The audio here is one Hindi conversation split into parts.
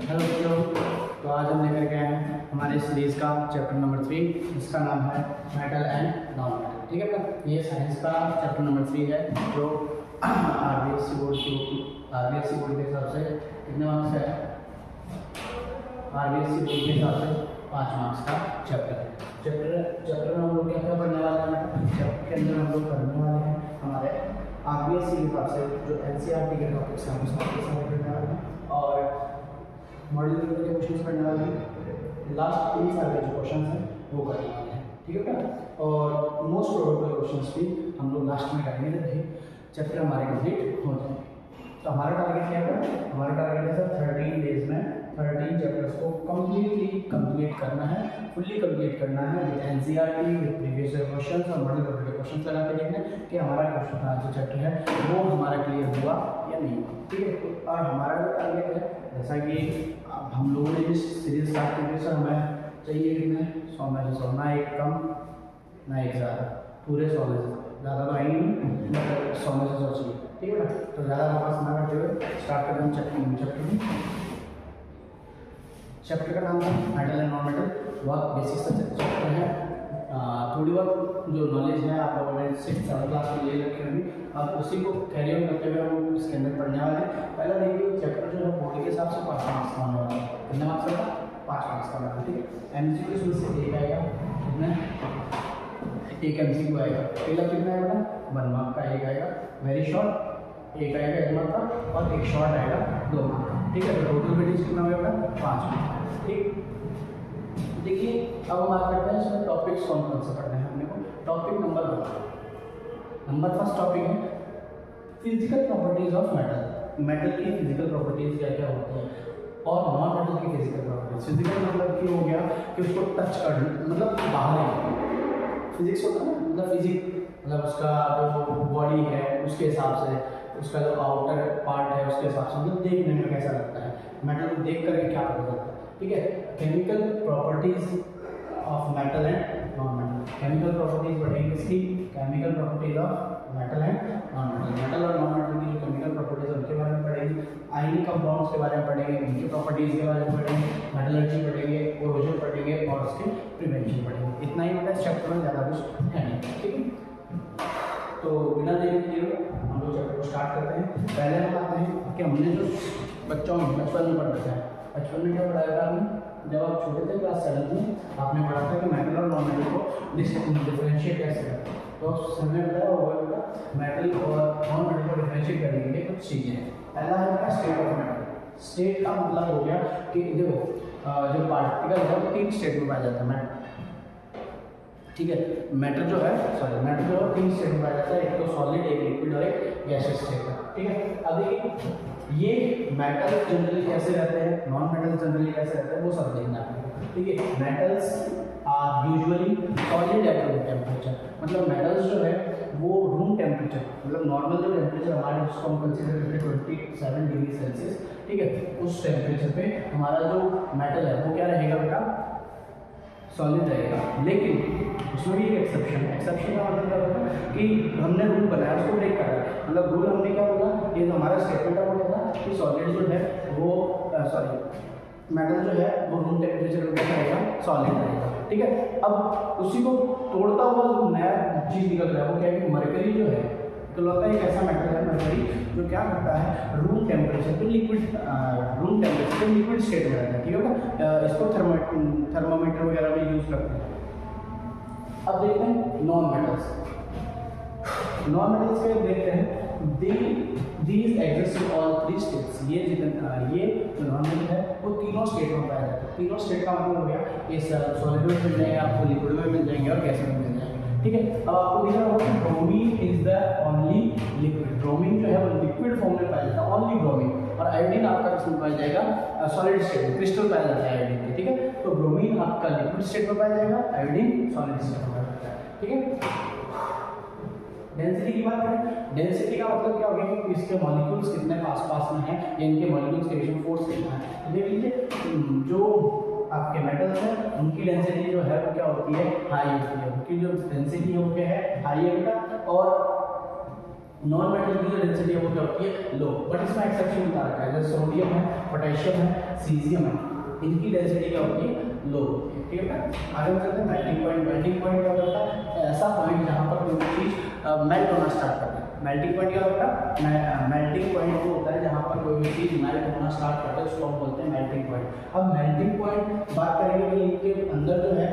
हेलो बच्चों, तो आज हम लेकर के आए हैं हमारे सीरीज़ का चैप्टर नंबर 3, जिसका नाम है मेटल एंड नॉन मेटल। ठीक है ना, ये साइंस का चैप्टर नंबर 3 है जो आरबीएससी बोर्ड के हिसाब से कितने मार्क्स है? आरबीएससी बोर्ड के हिसाब से 5 मार्क्स का चैप्टर है। चैप्टर में हम लोग क्या क्या पढ़ने वाले हैं? चैप्टर के अंदर हम लोग पढ़ने वाले हैं हमारे आरबीएससी के हिसाब से जो एनसीईआरटी के टॉपिक्स हैं उसका पढ़ने वाले हैं, और मॉडल पेपर के क्वेश्चंस पढ़ने वाले हैं। लास्ट 3 साल के जो क्वेश्चंस हैं वो करने वाले हैं। ठीक है क्या? और मोस्ट प्रोबेबल क्वेश्चंस भी हम लोग लास्ट में करेंगे जब चैप्टर हमारे कंप्लीट हो जाए। तो हमारा टारगेट क्या है? हमारा टारगेट है सर 13 डेज में 13 चैप्टर्स को कम्प्लीटली कंप्लीट करना है, फुल्ली कंप्लीट करना है with NCERT, with previous questions और मॉडल पेपर के क्वेश्चंस लगा के देखना है कि हमारा क्वेश्चन जो चैप्टर है वो हमारा क्लियर हुआ या नहीं हुआ। ठीक है, और हमारा जो टारगेट है, जैसा कि हम लोगों ने जिस सीरीज स्टार्ट की थी सर, हमें चाहिए कि मैं 100 में से 100, ना एक कम ना एक ज़्यादा, पूरे 100 में से ज़्यादा तो आएंगे नहीं, 100 में से 100 चाहिए। ठीक है ना, तो ज़्यादा फोकस ना करते हुए स्टार्ट करते हैं चैप्टर का नाम है मेटल एंड नॉन मेटल। बहुत बेसिक सा चैप्टर है। थोड़ी बहुत जो नॉलेज है आप लोगों ने 6th-7th क्लास में ले रखी होगी, अब उसी को कैरी ऑन करते हुए हम इसके अंदर पढ़ने वाले हैं। पहला देखिए, चैप्टर जो है बोर्ड के हिसाब से 5 मार्क्स का होने वाला है। कितने मार्क्स का? 5 मार्क्स का होने वाला है। ठीक है, एमसीक्यू में से एक आएगा, कितना? एक एमसीक्यू आएगा। पहला कितना आएगा? 1 मार्क का एक आएगा, वेरी शॉर्ट एक आएगा 1 मार्क का, और एक शॉर्ट आएगा 2 मार्क का। ठीक है, तो टोटल वेटेज कितना होगा? 5 मार्क। ठीक, देखिए अब हम बात करते हैं इसमें टॉपिक्स कौन कौन से पढ़ने हैं अपने को। टॉपिक नंबर फर्स्ट टॉपिक है physical properties of metal. Metal की फिजिकल प्रॉपर्टीज क्या क्या होती हैं, और नॉन मेटल की फिजिकल प्रॉपर्टीज। फिजिकल मतलब कि हो गया कि उसको टच कर, मतलब बाहर है। फिजिक्स होता है ना, मतलब फिजिक्स मतलब उसका जो बॉडी है उसके हिसाब से, उसका जो आउटर पार्ट है उसके हिसाब से, मतलब देखने में कैसा लगता है, मेटल को देख करके क्या पता चलता है। ठीक है, chemical properties of metal and non metal. Chemical properties पढ़ेंगे किसकी? Chemical properties of metal and non metal. Metal और नॉन मेटल की जो केमिकल प्रॉपर्टीज है उनके बारे में पढ़ेंगे, आयनिक कंपाउंड्स के बारे में पढ़ेंगे, उनकी प्रॉपर्टीज के बारे में पढ़ेंगे, मेटलर्जी पढ़ेंगे, कोरोजन पढ़ेंगे और उसके प्रिवेंशन पढ़ेंगे। इतना ही मतलब इस चैप्टर में ज़्यादा कुछ है नहीं। ठीक है, तो बिना देरी किए हम लोग चैप्टर को स्टार्ट करते हैं। पहले हम आते हैं कि हमने जो बच्चों में बचपन में पढ़ रखा है, बचपन में क्या पढ़ाया था हमने? जब आप छोटे थे क्लास 7 में आपने पढ़ा था कि मेटल और नॉन मेटल को डिफरेंशिएट कैसे करते हैं। तो हमने बताया होगा मेटल और नॉन मेटल को डिफरेंशिएट करने के लिए कुछ चीज़ें हैं। पहला है आपका स्टेट ऑफ मेटल। स्टेट का मतलब हो गया कि देखो जो पार्टिकल है वो 3 स्टेट में पाया जाता है मेटल। ठीक है, मेटल जो है 3 स्टेट में पाया जाता है, एक तो सॉलिड, एक लिक्विड और एक गैसियस स्टेट है। ठीक है, अब देखिए ये मेटल जनरली कैसे रहते हैं, नॉन मेटल जनरली कैसे रहते हैं, वो सब देखना है। ठीक है, metals are usually solid at room temperature. मतलब मेटल्स जो है वो रूम टेम्परेचर, मतलब नॉर्मल जो टेम्परेचर हमारे जिसको हम कंसीडर करते हैं 27 डिग्री सेल्सियस, ठीक है, उस टेम्परेचर पे हमारा जो मेटल है वो क्या रहेगा बेटा? सॉलिड रहेगा। लेकिन उसमें भी एक एक्सेप्शन है। एक्सेप्शन का मतलब क्या होता है कि हमने रूल बनाया उसको ब्रेक करा है। मतलब रूल हमने क्या बोला, ये जो हमारा स्टेटमेंट है वो क्या था कि सॉलिड जो है वो मेटल जो है वो रूम टेम्परेचर पे क्या रहेगा? सॉलिड रहेगा। ठीक है, अब उसी को तोड़ता हुआ जो नया चीज़ निकल रहा है वो क्या है कि मरकरी जो है, तो लगता है एक ऐसा मेटल है मरकरी जो क्या करता है रूम टेम्परेचर पे लिक्विड स्टेट में रहता है। ठीक है ना, इसको थर्मामीटर वगैरह में यूज़ करते हैं। अब देखते हैं नॉन मेटल्स का देखते हैं। These exist in all 3 states। ये जो नॉन मेटल है वो तीनों स्टेट में पाया जाता है। तीनों स्टेट का मतलब हो गया कि सॉलिड में मिल जाएंगे, आपको लिक्विड में मिल जाएंगे और गैस में मिल जाएंगे। ठीक है, अब आपको देखना होगा कि bromine is the only liquid. Bromine जो है वो लिक्विड फॉर्म में पाया जाता है, ओनली ब्रोमीन। और आयोडीन आपका किसमें पाया जाएगा? सॉलिड स्टेट में, क्रिस्टल पाया जाता है आयोडीन में। ठीक है, तो ब्रोमीन आपका लिक्विड स्टेट में पाया जाएगा, आयोडीन सॉलिड स्टेट में पाया जाता है। ठीक है, डेंसिटी की बात करें, डेंसिटी का मतलब क्या हो गया कि इसके मॉलिक्यूल्स कितने पास में हैं या इनके मॉलिक्यूल्स के बीच में फोर्स कितना है। देख लीजिए जो आपके मेटल्स हैं उनकी डेंसिटी जो है वो क्या होती है? हाई होती है। उनकी जो डेंसिटी है वो क्या है? हाई है बेटा। और नॉन मेटल की जो डेंसिटी है वो क्या होती है, लो। बट इसमें एक्सेप्शन बता रखा है, जैसे सोडियम है, पोटेशियम है, सीजियम है, इनकी डेंसिटी क्या होती है, लो। ठीक है, आगे चलते हैं मेल्टिंग पॉइंट। मेल्टिंग पॉइंट क्या होता है, ऐसा पॉइंट जहाँ पर कोई चीज़ मेल्ट होना स्टार्ट करता है। मेल्टिंग पॉइंट क्या होता है, मेल्टिंग पॉइंट वो होता है जहाँ पर कोई भी चीज़ मेल्ट होना स्टार्ट करता है, उसको हम बोलते हैं मेल्टिंग पॉइंट। अब मेल्टिंग पॉइंट बात करेंगे कि इनके अंदर जो है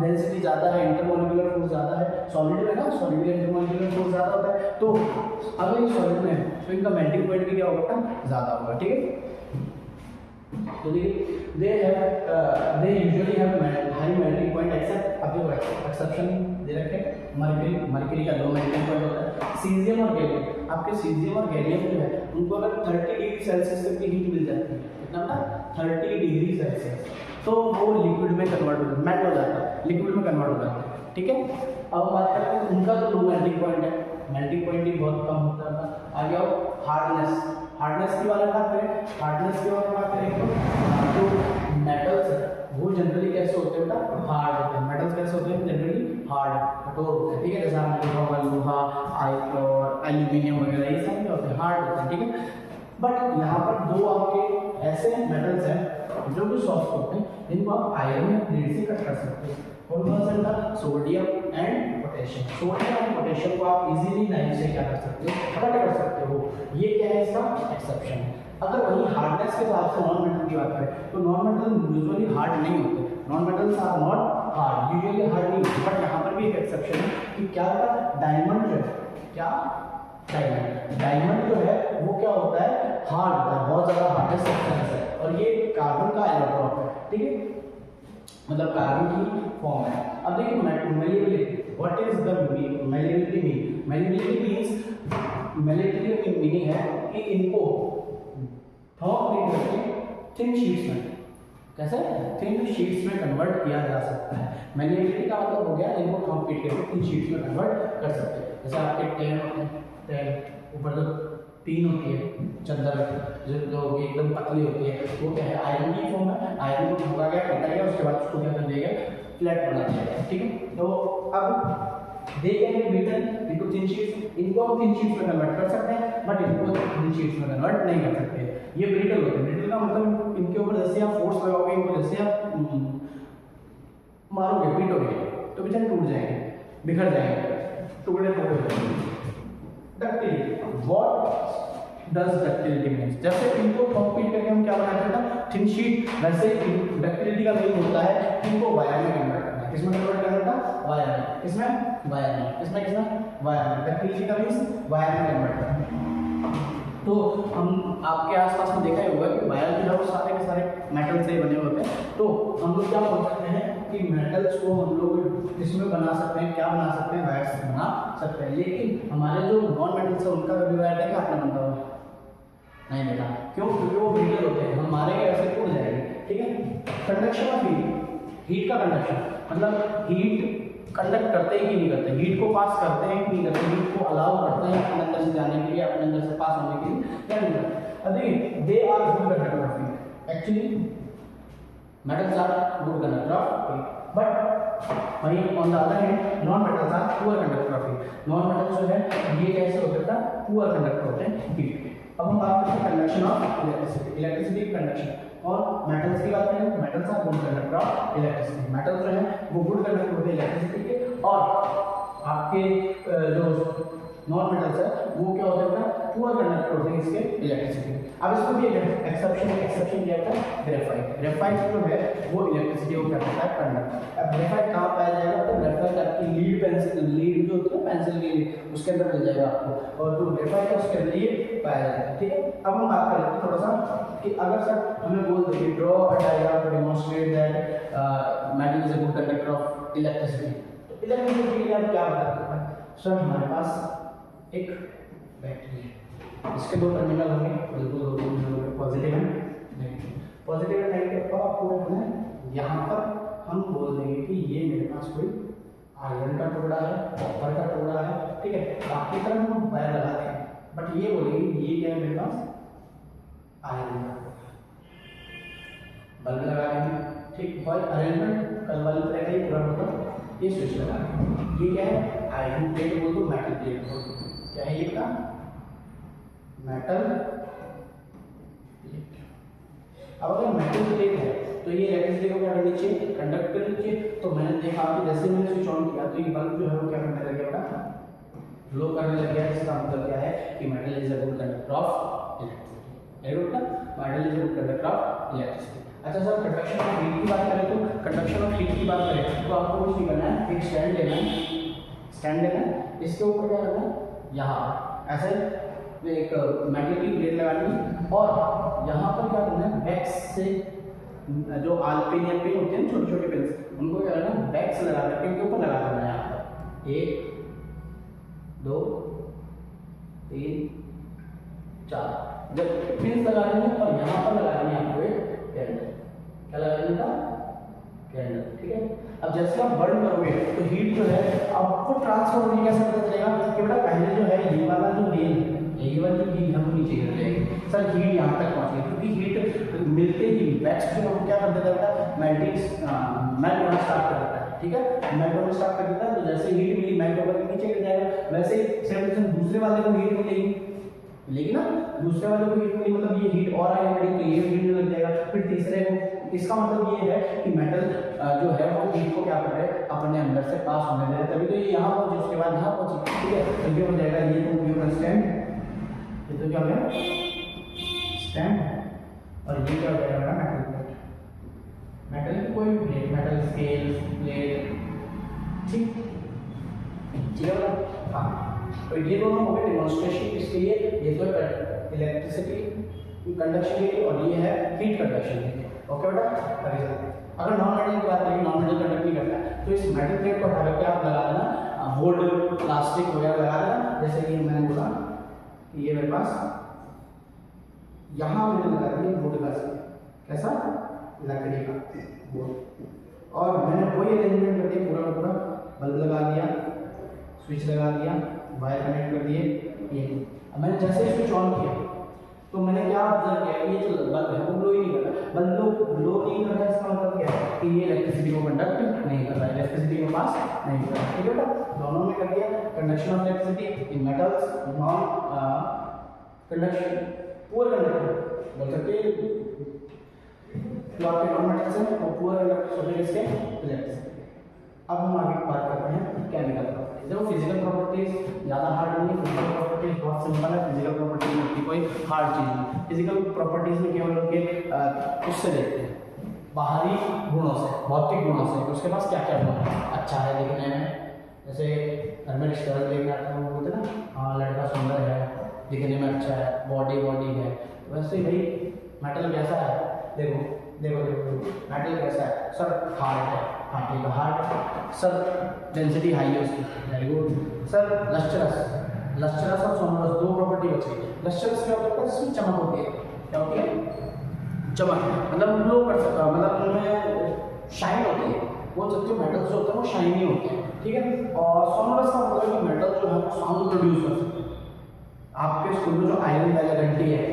डेंसिटी ज़्यादा है, इंटरमोलिकुलर फोर्स ज़्यादा है, सॉलिड में ना, सॉलिड में इंटरमोलिकुलर फोर्स ज़्यादा होता है, तो अगर ये सॉलिड में है तो इनका मेल्टिंग पॉइंट भी क्या होगा, ज़्यादा होगा। ठीक है, तो देखिए they usually have high melting point accept, अब जो एक्सेप्शन दे रखे मर्क्यूरी का लो मेल्टिंग पॉइंट होता है। सीजियम और गैलियम, आपके सीजियम और गैलियम जो है उनको अगर 30 डिग्री सेल्सियस तक की हीट मिल जाती है, कितना बता 30 डिग्री सेल्सियस, तो वो लिक्विड में कन्वर्ट हो जाता है, मेल्ट हो जाता है, लिक्विड में कन्वर्ट हो जाता है। ठीक है, अब बात करते हैं उनका तो लो मेल्टिंग पॉइंट है, मेल्टिंग पॉइंट ही बहुत कम होता है। आगे आओ हार्डनेस, हार्डनेस की बारे में बात करें, हार्डनेस के बारे में बात करें तो जो मेटल्स है वो जनरली कैसे होते हैं बेटा, हार्ड होते हैं। मेटल्स कैसे होते हैं, जनरली हार्ड, कठोर होते हैं। ठीक है, जैसे आपने लोहा, आयरन, एल्यूमिनियम वगैरह ये सब होते हैं, हार्ड होते हैं। ठीक है, बट यहाँ पर दो आपके ऐसे मेटल्स हैं जो कि सॉफ्ट होते हैं, इनको आप आयरन ब्लेड से कट कर सकते हैं। कौन सा बेटा, सोडियम एंड पोटेशियम। सोडियम और पोटेशियम को आप इजीली नाइफ से क्या कर सकते हो, कट कर सकते हो। ये क्या है, इसका एक्सेप्शन है। अगर वही हार्डनेस के हिसाब से नॉन मेटल की बात करें तो नॉन मेटल यूजुअली हार्ड नहीं होते, non metals are not hard, usually hard नहीं होते। बट यहाँ पर भी एक एक्सेप्शन है कि क्या होता है, डायमंड जो है, क्या डायमंड जो है वो क्या होता है, हार्ड होता है, बहुत ज़्यादा हार्डेस्ट सब्सटेंस है, और ये कार्बन का एलोट्रॉप है। ठीक है, मतलब कार्बन की फॉर्म है। अब देखिए malleability, what is the malleability mean, malleability means, malleability की मीनिंग है कि इनको थॉक करके थिन शीट्स में, कैसे थिन शीट्स में कन्वर्ट किया जा सकता है। मेलिबिलिटी का मतलब हो गया इनको थॉक करके थिन शीट्स में कन्वर्ट कर सकते हैं। जैसे आपके टेन होते हैं, टेन ऊपर जो टीन होती है, चद्दर जो एकदम पतली होती है, वो क्या है, आयरन की फॉर्म है। आयरन को ठोका गया, फेंका गया, उसके बाद उसको क्या कर दिया गया, फ्लैट बना दिया गया। ठीक है, तो अब they can be beaten into thin sheets, इनको हम थिन शीट्स में कन्वर्ट कर सकते हैं, बट इनको थिन शीट्स में कन्वर्ट नहीं कर सकते। ये ब्रिटल होते हैं। ब्रिटल का मतलब इनके ऊपर जैसे आप फोर्स लगाओगे, इनको जैसे आप मारोगे, पीटोगे, तो बेचारे टूट जाएंगे, बिखर जाएंगे, टुकड़े टुकड़े हो जाएंगे। Ductility, what does ductility means, जैसे इनको कॉम्पीट करके हम क्या बनाते हैं ना, थिन शीट, वैसे डक्टिलिटी का मीन होता है इनको वायर में कन्वर्ट करना। किसमें कन्वर्ट करना था, वायर में। किसमें, वायर में। किसमें, वायर में। डक्टिलिटी का मीन्स वायर में कन्वर्ट करना। तो हम आपके आसपास में देखा ही होगा कि वायर जो है वो सारे के सारे मेटल से बने होते हैं। तो हम लोग क्या बोल सकते हैं कि मेटल्स को हम लोग इसमें बना सकते हैं, क्या बना सकते हैं, वायर से बना सकते हैं। लेकिन हमारे जो नॉन मेटल्स है उनका कभी वायर देखा आपने बनता हुआ, नहीं देखा। क्यों, क्योंकि वो ब्रिटल होते हैं, हमारे ऐसे टूट जाएंगे। ठीक है, कंडक्शन ऑफ हीट, हीट का कंडक्शन मतलब हीट कंडक्ट करते हैं कि नहीं करते, हीट को पास करते हैं कि नहीं करते, हीट को अलाउ करते हैं अपने अंदर से जाने के लिए, अपने अंदर से पास होने के लिए, या नहीं करते। अब देखिए, they are good conductor of heat, actually metals are good conductor of heat, but वहीं on the other hand non metals are poor conductor of heat. Non metals जो है ये कैसे होते हैं, पुअर कंडक्टर होते हैं हीट के। अब हम बात करते हैं conduction of electricity, electricity conduction. और मेटल्स की बात करें तो metals are good conductor of electricity, metals जो है वो गुड कंडक्टर होते हैं इलेक्ट्रिसिटी के। और आपके जो नॉन मेटल्स है वो क्या होते हैं, पुअर कंडक्टर होते हैं इसके इलेक्ट्रिसिटी। अब इसको भी एक्सेप्शन क्या होता है, ग्रेफाइट। ग्रेफाइट जो है वो इलेक्ट्रिसिटी को क्या करता है, कंडक्ट। अब ग्रेफाइट कहाँ पाया जाएगा, तो ग्रेफाइट आपकी लीड पेंसिल, लीड जो होती है पेंसिल की लीड, उसके अंदर मिल जाएगा आपको, और जो ग्रेफाइट है उसके अंदर ये पाया जाएगा। ठीक है, अब हम बात कर लेते हैं थोड़ा सा कि अगर सर हमें बोल दें कि draw a diagram to demonstrate that metal is a good conductor of electricity, तो इलेक्ट्रिसिटी के लिए आप क्या बता सकते हैं। सर हमारे पास एक बैटरी है, इसके दो टर्मिनल होंगे, बिल्कुल दो टर्मिनल होंगे, positive and negative. Positive and negative कब आपको रखना है, यहाँ पर हम बोल देंगे कि ये मेरे पास कोई आयरन का टुकड़ा है, कॉपर का टुकड़ा है। ठीक है, बाकी तरफ हम वायर लगा देंगे, बट ये बोलेंगे ये क्या है मेरे पास, आयरन का बल्ब लगा देंगे। ठीक, और अरेंजमेंट कल वाली तरह का ही पूरा होगा। ये स्विच लगा देंगे, ये क्या है, आयरन प्लेट बोल दो, मेटल प्लेट बोल दो। क्या है ये का मेटल प्लेट। अब अगर मेटल प्लेट है तो ये इलेक्ट्रिसिटी को क्या करनी चाहिए, कंडक्ट करनी चाहिए। तो मैंने देखा कि जैसे मैंने स्विच ऑन किया तो ये बल्ब जो है वो क्या करने लग गया बेटा, ग्लो करने लग गया। इसका मतलब क्या है कि metal is a good conductor of electricity. Very good ना, metal is a good conductor of electricity. अच्छा सर, कंडक्शन ऑफ हीट की बात करें तो कंडक्शन ऑफ हीट की बात करें तो आपको कुछ नहीं करना है, एक स्टैंड लेना है, स्टैंड लेना है, इसके ऊपर क्या करना है, यहाँ ऐसे एक मेटल की प्लेट लगानी है और यहाँ पर क्या करना है, बैक्स से जो आलपिन या पिन होते हैं छोटे छोटे पिन, उनको क्या करना है, बैक्स लगा कर पिन के ऊपर लगा देना है। यहाँ पर 1 2 3 4 जब पिन लगा देंगे और यहाँ पर लगा देंगे आपको एक कैंडल, क्या लगा देंगे, कैंडल, ठीक है। अब जैसे आप बर्न करोगे तो हीट जो है आपको ट्रांसफर होने कैसे पता चलेगा कि बेटा पहले जो है ये वाला जो रेल है, ये वाली हीट हम नीचे गिर जाएगी सर, हीट यहाँ तक पहुँच गई क्योंकि हीट मिलते ही वैक्स जो हम क्या कर देता है, मेल्टिंग मेल्ट होना स्टार्ट कर देता है, ठीक है, मेल्ट होना स्टार्ट कर देता है। तो जैसे हीट मिली मेल्ट होकर नीचे गिर जाएगा, वैसे ही सेम दूसरे वाले को हीट मिलेगी, लेकिन ना दूसरे वाले को हीट मिली मतलब ये हीट और आई ऑलरेडी, तो ये हीट लग जाएगा। फिर तीसरे को, इसका मतलब ये है कि मेटल जो है वो हीट को क्या कर रहा है, अपने अंदर से पास होने दे रहा है, तभी तो ये यहाँ पहुंचे, उसके बाद यहाँ पहुंची, ठीक है। तो ये हो जाएगा, ये तो ये स्टैंड, ये तो क्या हो गया स्टैंड, और ये क्या हो जाएगा मेटल प्लेट, मेटल की कोई प्लेट, मेटल स्केल प्लेट, ठीक है। हाँ, तो ये दोनों हो गए डेमोन्स्ट्रेशन किसके लिए, ये तो इलेक्ट्रिसिटी कंडक्शन के लिए और ये है हीट कंडक्शन के लिए। ओके बेटा, अगर नॉन मेटल की बात करें, नॉन मेटल कंडक्ट नहीं करता है तो इस मेटल प्लेट को हटा करके आप लगा देना वुड प्लास्टिक वगैरह लगा देना। जैसे कि मैंने बोला कि ये मेरे पास यहाँ मैंने लगा दिया वुड का, कैसा, लकड़ी का वुड, और मैंने वही अरेंजमेंट कर दिया पूरा पूरा, बल्ब लगा दिया, स्विच लगा दिया, वायर कनेक्ट कर दिए, ये। अब मैंने जैसे स्विच ऑन किया तो मैंने क्या ऑब्जर्व किया कि ये जो बल्ब है वो ग्लो ही नहीं कर रहा, बल्ब ग्लो नहीं कर रहा, इसका मतलब क्या है कि ये इलेक्ट्रिसिटी को कंडक्ट नहीं कर रहा, इलेक्ट्रिसिटी को पास नहीं कर रहा, ठीक है बेटा। दोनों में कर दिया conduction of electricity in metals, non conduction, poor conductor बोल सकते हैं जो आपके नॉन मेटल्स हैं वो पुअर कंडक्टर होते हैं इसके इलेक्ट्रिसिटी। अब हम आगे बात करते हैं केमिकल प्रॉपर्टीज। देखो फिजिकल प्रॉपर्टीज ज़्यादा हार्ड नहीं है, फिजिकल प्रॉपर्टीज बहुत सिंपल है, फिजिकल प्रॉपर्टीज में कोई हार्ड चीज़ नहीं। फिजिकल प्रॉपर्टीज में केवल उनके उससे देखते हैं बाहरी गुणों से, भौतिक गुणों से, उसके पास क्या क्या गुण है, अच्छा है दिखने में, जैसे घर में रिश्तेदार देखने आते हैं वो बोलते हैं ना, हाँ लड़का सुंदर है, दिखने में अच्छा है, बॉडी है, वैसे भाई मेटल कैसा है, देखो देखो देखो मेटल कैसा है सर, हार्ड है, हाँ ठीक है हार्ड, सर डेंसिटी हाई है उसकी, very good sir, lustrous, lustrous और सोनरस दो प्रॉपर्टी बच गई। लस्टरस क्या होता है, इसमें चमक होती है, क्या होती है, चमक, मतलब ग्लो कर सकता है, मतलब उनमें शाइन होती है, वो जो मेटल्स होते हैं वो शाइनी होते हैं, ठीक है। और सोनरस का मतलब कि मेटल जो है वो साउंड प्रोड्यूस कर सकते हैं। आपके स्कूल में जो आयरन वाला घंटी है,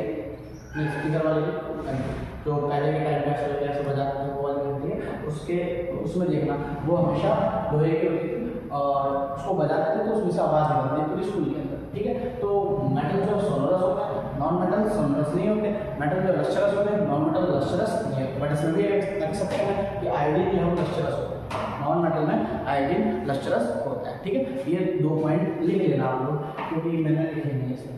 स्पीकर वाली घंटी जो पहले के टाइम में ऐसे बजाते थे वो वाली घंटी है, उसके उसमें देखना वो हमेशा लोहे की होती थी और उसको बजाते थे तो उसमें से आवाज़ निकलती है पूरी स्कूल के अंदर, ठीक है। तो मेटल जो सोनरस होता है, नॉन मेटल सोनरस नहीं होते, मेटल जो लस्टरस होते हैं, नॉन मेटल लस्टरस नहीं होते, बट इसमें भी एक्सेप्शन है कि आयोडीन जो है लस्टरस होता है, नॉन मेटल में आयोडीन लस्टरस होता है, ठीक है। ये 2 पॉइंट लिख लेना आप लोग क्योंकि मैंने लिखे नहीं है इसमें,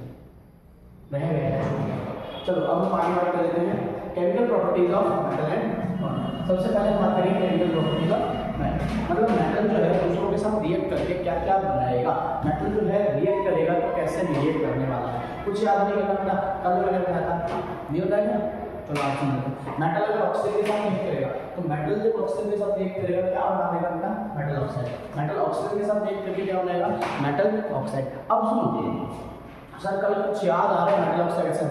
रह गए। चलो अब हम आगे बात कर लेते हैं chemical properties of metal and non. सबसे पहले हम बात करेंगे केमिकल प्रॉपर्टीज ऑफ मेटल, मतलब मेटल जो है दूसरों के साथ रिएक्ट करके क्या क्या बनाएगा, मेटल जो है रिएक्ट करेगा तो कैसे रिएक्ट करने वाला है, कुछ याद नहीं करना, कल मैंने बताया था, नहीं होता है ना। चलो आप सुनिए, मेटल अगर ऑक्सीजन के साथ रिएक्ट करेगा तो मेटल जब ऑक्सीजन के साथ रिएक्ट करेगा क्या बनाएगा अपना, मेटल ऑक्साइड, मेटल ऑक्सीजन के साथ रिएक्ट करके क्या बनाएगा, मेटल ऑक्साइड। अब सुनो सर, कल कुछ याद आ रहा है मेटल ऑक्साइड से,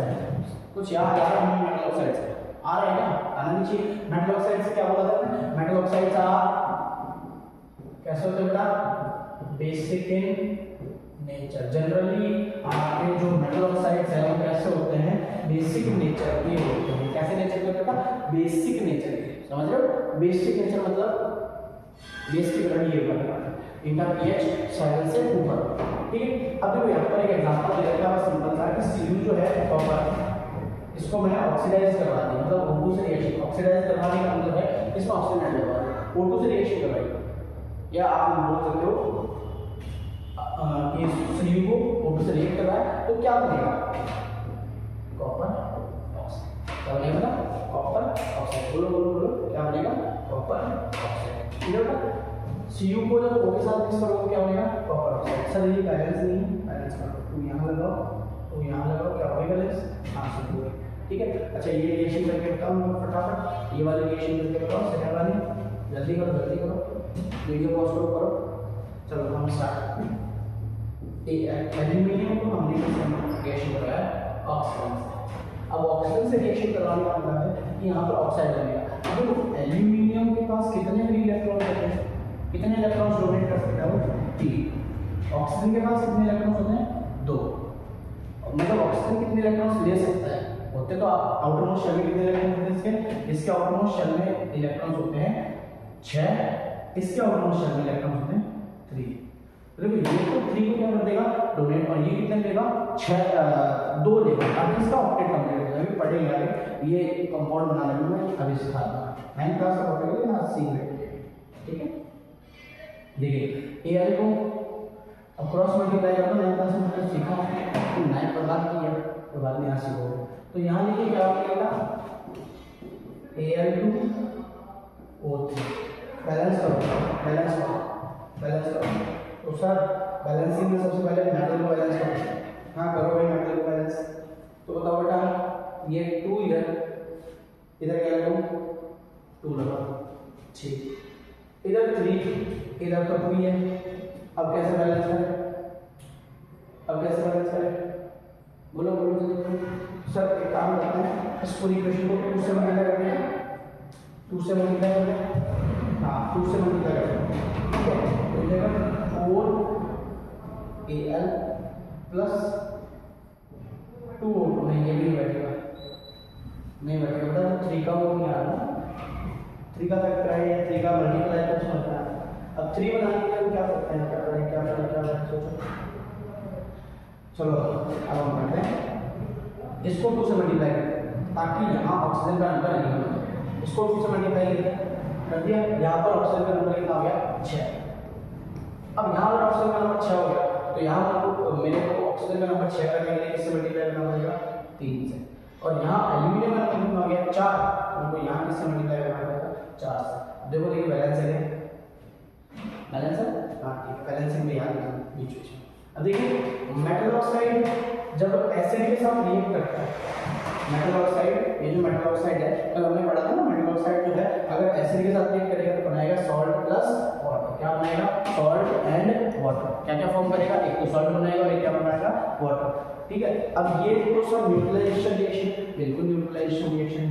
कुछ याद आ रहा है मेटल ऑक्साइड से, आ रहा है क्या, आना नहीं चाहिए। मेटल ऑक्साइड से क्या बोला था, मेटल ऑक्साइड कैसे होते हैं बेटा, बेसिक इन नेचर। जनरली आपके जो मेटल ऑक्साइड्स है वो कैसे होते हैं, बेसिक नेचर के होते हैं। कैसे नेचर के होते हैं, बेसिक नेचर के, समझ रहे हो, बेसिक नेचर मतलब बेस की तरह ये होता है। इंटर pH 7 से ऊपर, ठीक है। अब देखो यहाँ पर एक एग्जांपल दे रखा है सिंपल सा कि Cu जो है कॉपर, इसको मैंने ऑक्सीडाइज करवा दिया, मतलब O2 से रिएक्शन, ऑक्सीडाइज करवाने का मतलब है इसमें ऑक्सीजन ऐड करवा दिया, O2 से रिएक्शन करवाई, या आप बोल सकते हो कि Cu को O2 से रिएक्ट करवाया तो क्या बनेगा, कॉपर ऑक्साइड। क्या बनेगा, कॉपर ऑक्साइड। बोलो बोलो बोलो, क्या बनेगा, कॉपर ऑक्साइड। क्लियर है। Cu को जब O के साथ मिक्स करोगे क्या बनेगा, कॉपर ऑक्साइड। सर ये बैलेंस नहीं है, बैलेंस करो, तो यहाँ लगाओ, तो यहाँ लगाओ, क्या होगा बैलेंस, हाँ सही होगा, ठीक है। अच्छा ये रिएक्शन करके बताओ फटाफट, ये वाली रिएक्शन करके बताओ, सेकंड वाली, जल्दी करो वीडियो पॉज करो। चलो हम स्टार्ट। एल्यूमिनियम को हमने रिएक्शन कराया ऑक्सीजन से। अब ऑक्सीजन से रिएक्शन करवाने का मतलब है कि यहाँ पर ऑक्साइड बनेगा। अब एल्यूमिनियम के पास कितने फ्री इलेक्ट्रॉन होते हैं, कितने इलेक्ट्रॉन्स डोनेट कर सकता है वो, 3। ऑक्सीजन के पास कितने इलेक्ट्रॉन्स होते हैं, 2। मतलब ऑक्सीजन कितने इलेक्ट्रॉन्स ले सकता है, होते तो आउटर मोस्ट शेल में कितने इलेक्ट्रॉन्स होते हैं इसके आउटर मोस्ट शेल में इलेक्ट्रॉन्स होते हैं 6, इसके आउटर मोस्ट शेल में इलेक्ट्रॉन्स होते हैं 3। देखो ये तो 3 को क्या कर देगा, डोनेट, और ये कितने लेगा, 2 लेगा, ताकि इसका ऑक्टेट कंप्लीट हो जाए। पढ़ेंगे आगे ये कंपाउंड बनाने में, अभी सिखाता हूं 9th क्लास का पढ़ेंगे ना, सीख, ठीक है। देखिए Al को अब क्रॉस मल्टीप्लाई करना 9th क्लास में सीखा, तो 9 प्रकार की है, तो बाद में यहाँ सीखोगे। तो यहाँ देखिए क्या होगा, Al2O3, बैलेंस करो, तो सर बैलेंसिंग में सबसे पहले मेटल को बैलेंस करो। हाँ करो भाई मेटल को बैलेंस। तो बताओ बेटा, ये 2 इधर क्या लगाओ, 2 लगाओ, ठीक। इधर 3, इधर तो 2 ही है। अब कैसे बैलेंस करें, बोलो जल्दी। सर एक काम करते हैं, इस पूरी इक्वेशन को 2 से मल्टीप्लाई करते हैं, 2 से मल्टीप्लाई करते हैं, हाँ 2 से मल्टीप्लाई करते हैं, ठीक है। तो ये 4Al प्लस 2O2, नहीं ये भी नहीं बैठेगा बेटा, 3 का वो नहीं आ रहा, 3 का फैक्टर है, 3 का मल्टीप्लाई कुछ होता है। अब 3 बनाने के लिए हम क्या करते हैं, क्या करें सोचो। चलो अब हम करते हैं, इसको 2 से मल्टीप्लाई करते हैं ताकि यहाँ ऑक्सीजन का नंबर नहीं हो, इसको 2 से मल्टीप्लाई कर दिया, यहाँ पर ऑक्सीजन का नंबर कितना हो गया, 6। अब यहाँ पर ऑक्सीजन का नंबर 6 हो गया, तो यहाँ पर मेरे को ऑक्सीजन का नंबर 6 करने के लिए किससे मल्टीप्लाई करना पड़ेगा, 3 से। और यहाँ एल्यूमिनियम का नंबर कितना हो गया, 4, तो यहाँ किससे मल्टीप्लाई करना पड़ेगा, 4 से। देखो बैलेंस है, हाँ ठीक, बैलेंसिंग में याद रखना बीच में। अब देखिए मेटल ऑक्साइड जब एसिड के साथ रिएक्ट करता है, मेटल ऑक्साइड, ये जो मेटल ऑक्साइड है कल हमने पढ़ा था ना, मेटल ऑक्साइड जो है अगर एसिड के साथ रिएक्ट करेगा तो बनाएगा सॉल्ट प्लस वाटर। क्या बनाएगा, सॉल्ट एंड वाटर। क्या फॉर्म करेगा, एक तो सॉल्ट बनाएगा और एक क्या बनाएगा, वाटर, ठीक है। अब ये तो सब न्यूट्रलाइजेशन रिएक्शन, बिल्कुल न्यूट्रलाइजेशन रिएक्शन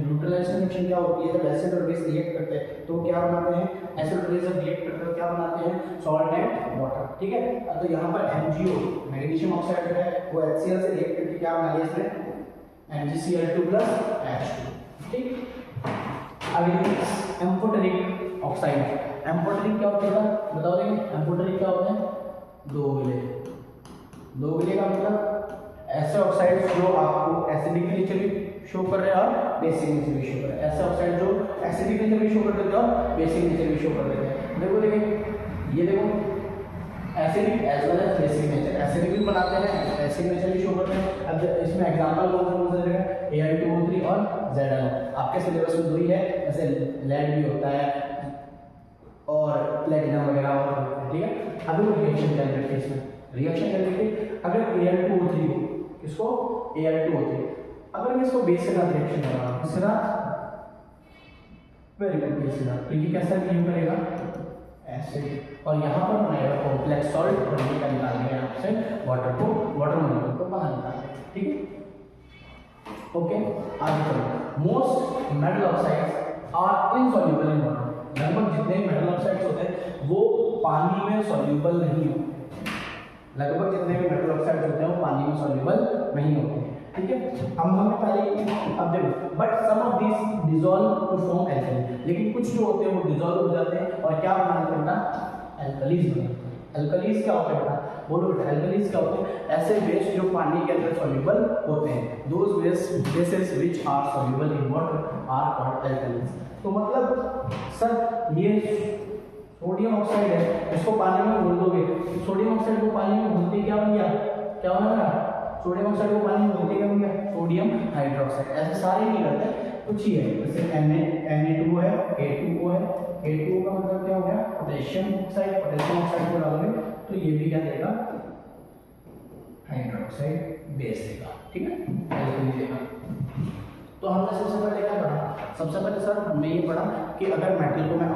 क्या होती है, जब एसिड और बेस रिएक्ट करते हैं तो क्या बनाते हैं, एसिड और बेस जब रिएक्ट करते हैं क्या बनाते हैं, सॉल्ट एंड वाटर, ठीक है। तो यहाँ पर MgO मैग्नीशियम ऑक्साइड जो है वो HCl से रिएक्ट करके क्या बना लिया इसने, MgCl2 प्लस H2, ठीक। अब एम्फोटेरिक ऑक्साइड, एम्फोटेरिक क्या होता है बताओ, एम्फोटेरिक क्या होता है, 2 गिले का मतलब ऐसे ऑक्साइड जो आपको एसिडिक नेचर भी शो कर रहे हैं और बेसिक नेचर भी शो कर रहे हैं, ऐसे ऑक्साइड जो एसिडिक नेचर भी शो कर देते हैं और बेसिक नेचर भी शो कर देते हैं। देखो ये देखो acidic as well as basic nature, acidic भी बनाते हैं, बेसिक नेचर भी शो करते हैं। अब इसमें एग्जांपल कौन सा देगा, Al2O3 और ZnO। आपके सिलेबस में 2 ही है, जैसे लेड भी होता है और प्लेटिनम वगैरह और, ठीक है। अभी रिएक्शन कैलकुलेट है, इसमें रिएक्शन कैलकुलेट अगर Al2O3 हो, इसको Al2O3, अगर मैं इसको बेस के साथ रिएक्शन कर रहा हूँ, इसके साथ वेरी गुड, बेस के साथ, तो ये कैसा बिहेव करेगा, एसिड, और यहाँ पर बनाएगा कॉम्प्लेक्स सॉल्ट, और ये क्या निकाल देगा आपसे, वाटर मॉलिक्यूल को बाहर निकाल देगा, ठीक है। ओके, आगे चलो। Most metal oxides are insoluble in water. लगभग जितने मेटल ऑक्साइड्स होते हैं वो पानी में सॉल्युबल नहीं होते, लगभग जितने भी मेटल ऑक्साइड्स होते हैं वो पानी में सॉल्युबल नहीं होते, ठीक है। अब हमने पहले अब देखो, but some of this dissolve to form alkali, लेकिन कुछ जो होते हैं वो डिसॉल्व हो जाते हैं और क्या बनाते हैं, एल्कलीज बनाते हैं, अल्कलीज क्या होता है बेटा, बोलो बेटा अल्कलीज क्या होते हैं, ऐसे बेस जो पानी के अंदर सॉल्युबल होते हैं, those bases which are soluble in water are called alkalis. तो मतलब सर ये सोडियम ऑक्साइड है, इसको पानी में घोल दोगे, सोडियम ऑक्साइड को पानी में घोलते क्या बन गया, क्या होगा, सोडियम ऑक्साइड को पानी में घोलते क्या बन गया, सोडियम हाइड्रोक्साइड। ऐसे सारे नहीं करते, कुछ ही है, जैसे Na2 है, A2O है, A2O का मतलब क्या हो गया, पोटेशियम ऑक्साइड, पोटेशियम ऑक्साइड को डालोगे तो ये भी क्या देगा, हाइड्रोक्साइड बेस देगा, ठीक है, एल्कली देगा। तो हमने सबसे पहले क्या पढ़ा, सबसे पहले सर हमने ये पढ़ा कि अगर मेटल को मैं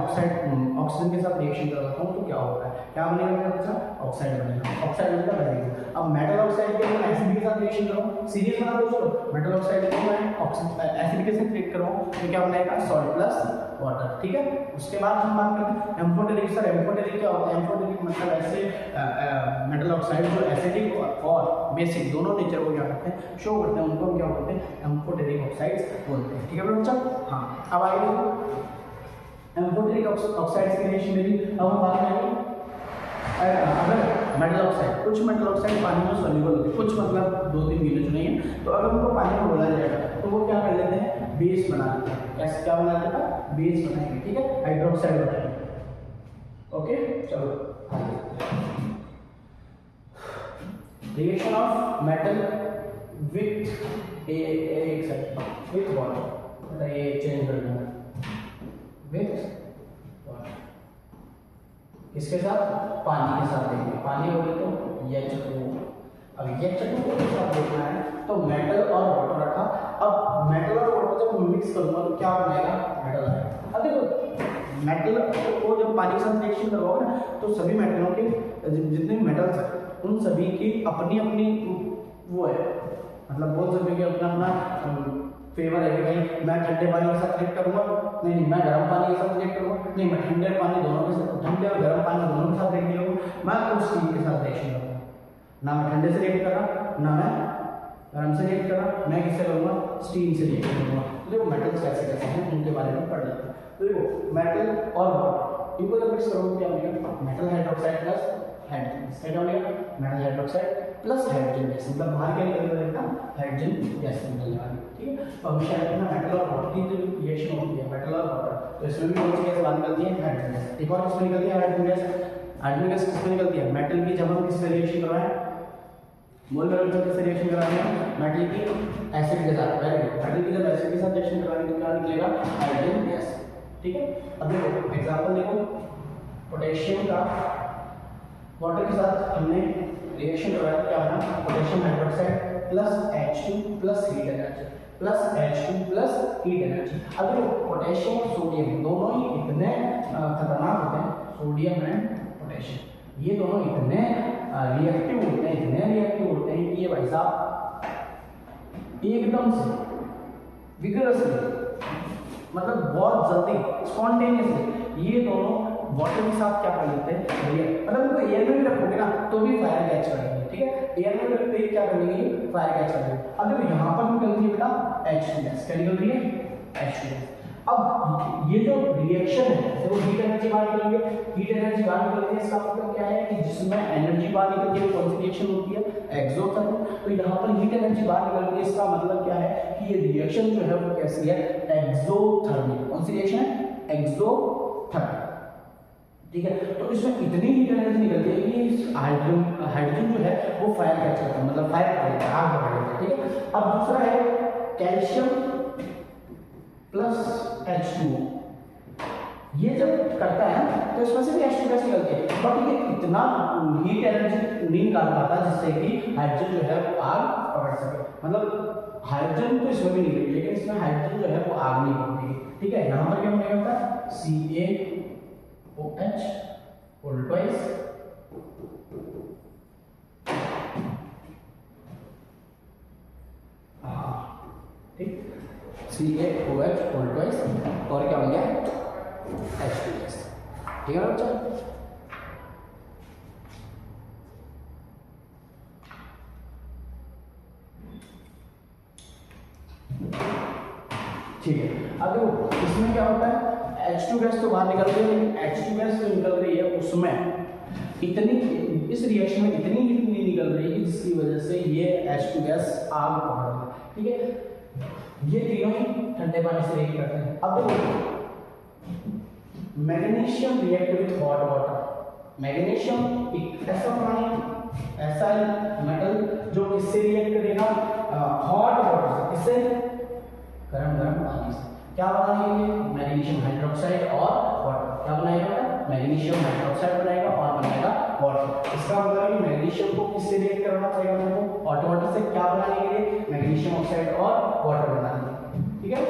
ऑक्सीजन के साथ रिएक्शन करवाता हूँ तो क्या होता है, क्या बनेगा मेरा बच्चा, ऑक्साइड बनेगा, ऑक्साइड बनेगा बनेगा। अब मेटल ऑक्साइड के मैं एसिड के साथ रिएक्शन कराऊँ, सीरीज बना दो, चलो मेटल ऑक्साइड को मैं एसिड के साथ रिएक्ट कराऊँ तो क्या बनेगा, सॉल्ट प्लस वाटर, ठीक है। उसके बाद हम बात करते हैं एम्फोटेरिक। सर एम्फोटेरिक क्या होता है, एम्फोटेरिक मतलब ऐसे मेटल ऑक्साइड जो एसिडिक और बेसिक दोनों नेचर को क्या करते हैं, शो करते हैं, उनको हम क्या बोलते हैं, एम्फोटेरिक ऑक्साइड्स बोलते हैं, ठीक है बच्चा। हाँ अब आगे एम्फोटेरिक ऑक्साइड्स की रिएक्शन में भी अब हम बात करेंगे, अगर मेटल ऑक्साइड, कुछ मेटल ऑक्साइड पानी में सॉल्युबल होते हैं, कुछ मतलब 2-3 गिने जो नहीं है, तो अगर उनको पानी में घोला जाएगा तो वो क्या कर लेते हैं, बेस बना लेते हैं, कैसे क्या बना लेते हैं, बेस बनाएंगे, ठीक है, हाइड्रोक्साइड बनाएंगे। ओके चलो आगे, रिएक्शन ऑफ मेटल विथ एक सेकंड, विथ वाटर, ये चेंज कर दूंगा, विथ इसके साथ, पानी के साथ देखेंगे, पानी बोले तो H2O, अब H2O के साथ देखना है तो मेटल और वाटर रखा। अब मेटल और वाटर जब मिक्स करूंगा तो क्या बनेगा, मेटल आएगा। अब देखो मेटल को जब पानी के साथ रिएक्शन करवाओगे ना तो सभी मेटलों के जितने मेटल्स हैं उन सभी की अपनी अपनी वो है, मतलब बोल सकते हैं कि अपना अपना फेवर है कि भाई मैं ठंडे पानी के साथ रिएक्ट करूंगा, नहीं मैं गर्म पानी के साथ रिएक्ट करूंगा, नहीं मैं ठंडे पानी दोनों के साथ, ठंडे और गर्म पानी दोनों के साथ रिएक्ट करूंगा, मैं उस चीज के साथ रिएक्शन करूंगा, ना मैं ठंडे से रिएक्ट कर रहा, ना मैं गर्म से रिएक्ट कर रहा, मैं किससे करूंगा, स्टीम से रिएक्ट करूंगा। तो देखो मेटल्स कैसे कैसे हैं उनके बारे में पढ़ लेते हैं। तो देखो मेटल और वाटर इनको जब मिक्स करोगे क्या बनेगा, मेटल हाइड्रोक्साइड प्लस हाइड्रोजन, क्या बनेगा, metal hydroxide plus hydrogen gas, मतलब बाहर क्या निकल रहा है, हाइड्रोजन गैस निकलने वाली, ठीक है। तो हमेशा रखना मेटल और वाटर की जो रिएक्शन होती है, मेटल और वाटर, तो इसमें भी कौन सी गैस बाहर निकलती है, हाइड्रोजन गैस। एक और किसमें निकलती है, हाइड्रोजन गैस। हाइड्रोजन गैस किसमें निकलती है, मेटल की, जब हम किससे रिएक्शन करवाएं, मोल वैल्यू किससे रिएक्शन कराएंगे, मेटल की एसिड के साथ, मेटल की जब एसिड के साथ रिएक्शन कराएंगे तो क्या निकलेगा, हाइड्रोजन गैस, ठीक है। अब देखो एग्जांपल देखो, पोटेशियम का वाटर के साथ हमने रिएक्शन करवाया, क्या बना, potassium hydroxide plus H2 plus heat energy, plus H2 plus heat energy. अब देखो पोटेशियम और सोडियम दोनों ही इतने खतरनाक होते हैं, सोडियम एंड पोटेशियम, ये दोनों इतने रिएक्टिव होते हैं, इतने रिएक्टिव होते हैं कि ये भाई साहब एकदम से विगरसली, मतलब बहुत जल्दी स्पॉन्टेनियसली ये दोनों वाटर के साथ क्या कर लेते हैं, रिएक्ट, मतलब इनको एयर में भी रखोगे ना तो भी फायर कैच करेंगे, ठीक है, एयर में रखते ही क्या करेंगे, फायर कैच करेंगे। अब देखो यहाँ पर निकल रही है बेटा H2 गैस, क्या निकल रही है, H2 गैस। अब ये जो रिएक्शन है, देखो हीट एनर्जी बाहर निकल रही है, हीट एनर्जी बाहर निकल रही है, इसका मतलब क्या है कि जिसमें एनर्जी बाहर निकलती है कौन सी रिएक्शन होती है, एक्सोथर्मिक। तो यहाँ पर हीट एनर्जी बाहर निकल रही है, इसका मतलब क्या है कि ये रिएक्शन जो है वो कैसी है, एक्सोथर्मिक। कौन सी रिएक्शन है, एक्सोथर्मिक, ठीक है। तो इसमें इतनी हीट एनर्जी निकलती है कि हाइड्रोजन जो है वो फायर कैच करता है, मतलब फायर कर लेता है, आग लगा लेता है, ठीक है। अब दूसरा है कैल्शियम प्लस H2O, ये जब करता है तो इसमें से भी H2 गैस निकलती है, बट ये इतना हीट एनर्जी नहीं निकाल पाता जिससे कि हाइड्रोजन जो है वो आग पकड़ सके, मतलब हाइड्रोजन तो इसमें भी निकलेगी लेकिन इसमें हाइड्रोजन जो है वो आग नहीं पकड़ेगी, ठीक है। यहाँ पर क्या बनेगा, CaOH होल ट्वाइस ठीक, CaOH होल ट्वाइस और क्या बन गया, H2 गैस, ठीक है ना बच्चा। ठीक है, अब देखो इसमें क्या होता है, H2 गैस तो बाहर निकल रही है, लेकिन H2 गैस जो निकल रही है उसमें इतनी इस रिएक्शन में इतनी हीट नहीं निकल रही है जिसकी वजह से ये H2 गैस आग पकड़ रही है। ठीक है, ये तीनों ही ठंडे पानी से रिएक्ट करते हैं। अब देखो magnesium react with hot water. Magnesium एक ऐसा पानी, ऐसा मेटल जो किससे रिएक्ट करेगा, हॉट वाटर से, किससे, गर्म पानी से। क्या बनाएंगे, मैग्नीशियम हाइड्रोक्साइड और वाटर। क्या बनाएगा, मैग्नीशियम हाइड्रोक्साइड बनाएगा और बनाएगा वाटर। इसका मतलब है मैग्नीशियम को किससे रिएक्ट करना पड़ेगा हमको, हॉट वाटर से। क्या बनाने के लिए, मैग्नीशियम ऑक्साइड और वाटर बनाने के लिए। ठीक है,